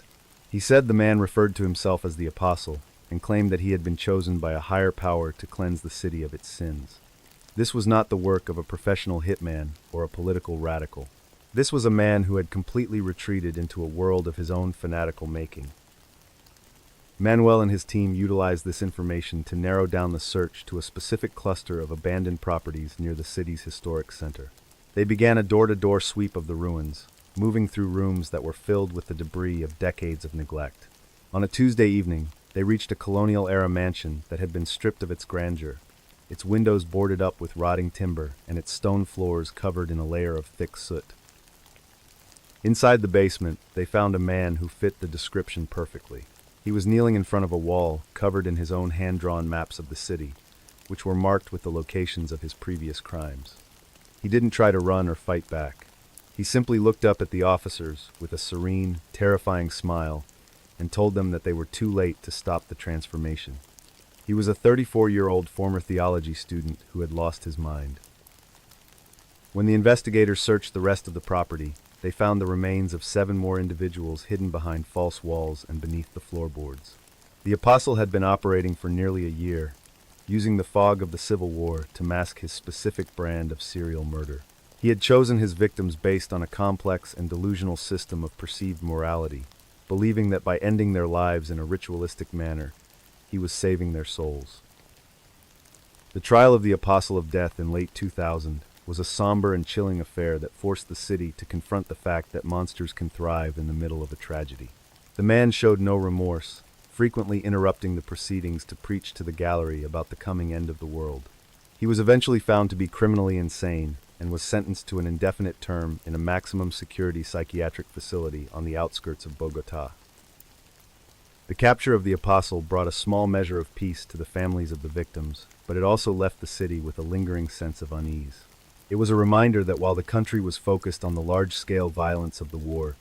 He said the man referred to himself as the Apostle and claimed that he had been chosen by a higher power to cleanse the city of its sins. This was not the work of a professional hitman or a political radical. This was a man who had completely retreated into a world of his own fanatical making. Manuel and his team utilized this information to narrow down the search to a specific cluster of abandoned properties near the city's historic center. They began a door-to-door sweep of the ruins, moving through rooms that were filled with the debris of decades of neglect. On a Tuesday evening, they reached a colonial-era mansion that had been stripped of its grandeur, its windows boarded up with rotting timber and its stone floors covered in a layer of thick soot. Inside the basement, they found a man who fit the description perfectly. He was kneeling in front of a wall covered in his own hand-drawn maps of the city, which were marked with the locations of his previous crimes. He didn't try to run or fight back. He simply looked up at the officers with a serene, terrifying smile and told them that they were too late to stop the transformation. He was a 34-year-old former theology student who had lost his mind. When the investigators searched the rest of the property, they found the remains of 7 more individuals hidden behind false walls and beneath the floorboards. The Apostle had been operating for nearly a year, using the fog of the Civil War to mask his specific brand of serial murder. He had chosen his victims based on a complex and delusional system of perceived morality, believing that by ending their lives in a ritualistic manner, he was saving their souls. The trial of the Apostle of Death in late 2000 was a somber and chilling affair that forced the city to confront the fact that monsters can thrive in the middle of a tragedy. The man showed no remorse, frequently interrupting the proceedings to preach to the gallery about the coming end of the world. He was eventually found to be criminally insane and was sentenced to an indefinite term in a maximum security psychiatric facility on the outskirts of Bogotá. The capture of the Apostle brought a small measure of peace to the families of the victims, but it also left the city with a lingering sense of unease. It was a reminder that while the country was focused on the large-scale violence of the war,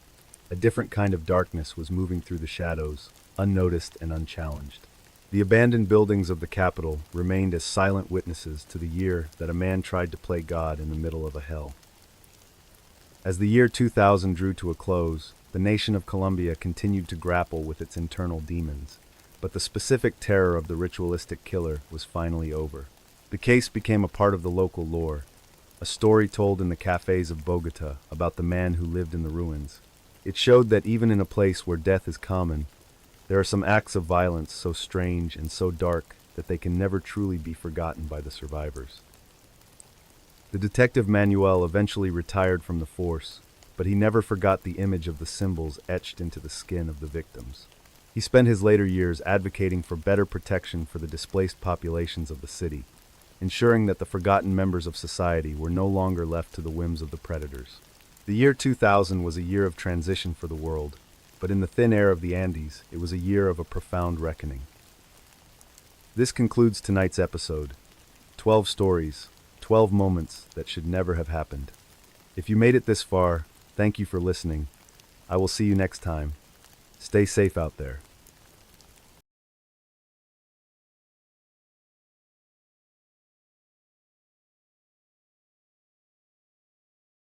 a different kind of darkness was moving through the shadows, unnoticed and unchallenged. The abandoned buildings of the capital remained as silent witnesses to the year that a man tried to play God in the middle of a hell. As the year 2000 drew to a close, the nation of Colombia continued to grapple with its internal demons, but the specific terror of the ritualistic killer was finally over. The case became a part of the local lore, a story told in the cafes of Bogota about the man who lived in the ruins. It showed that even in a place where death is common, there are some acts of violence so strange and so dark that they can never truly be forgotten by the survivors. The detective Manuel eventually retired from the force, but he never forgot the image of the symbols etched into the skin of the victims. He spent his later years advocating for better protection for the displaced populations of the city, ensuring that the forgotten members of society were no longer left to the whims of the predators. The year 2000 was a year of transition for the world, but in the thin air of the Andes, it was a year of a profound reckoning. This concludes tonight's episode. 12 stories, 12 moments that should never have happened. If you made it this far, thank you for listening. I will see you next time. Stay safe out there.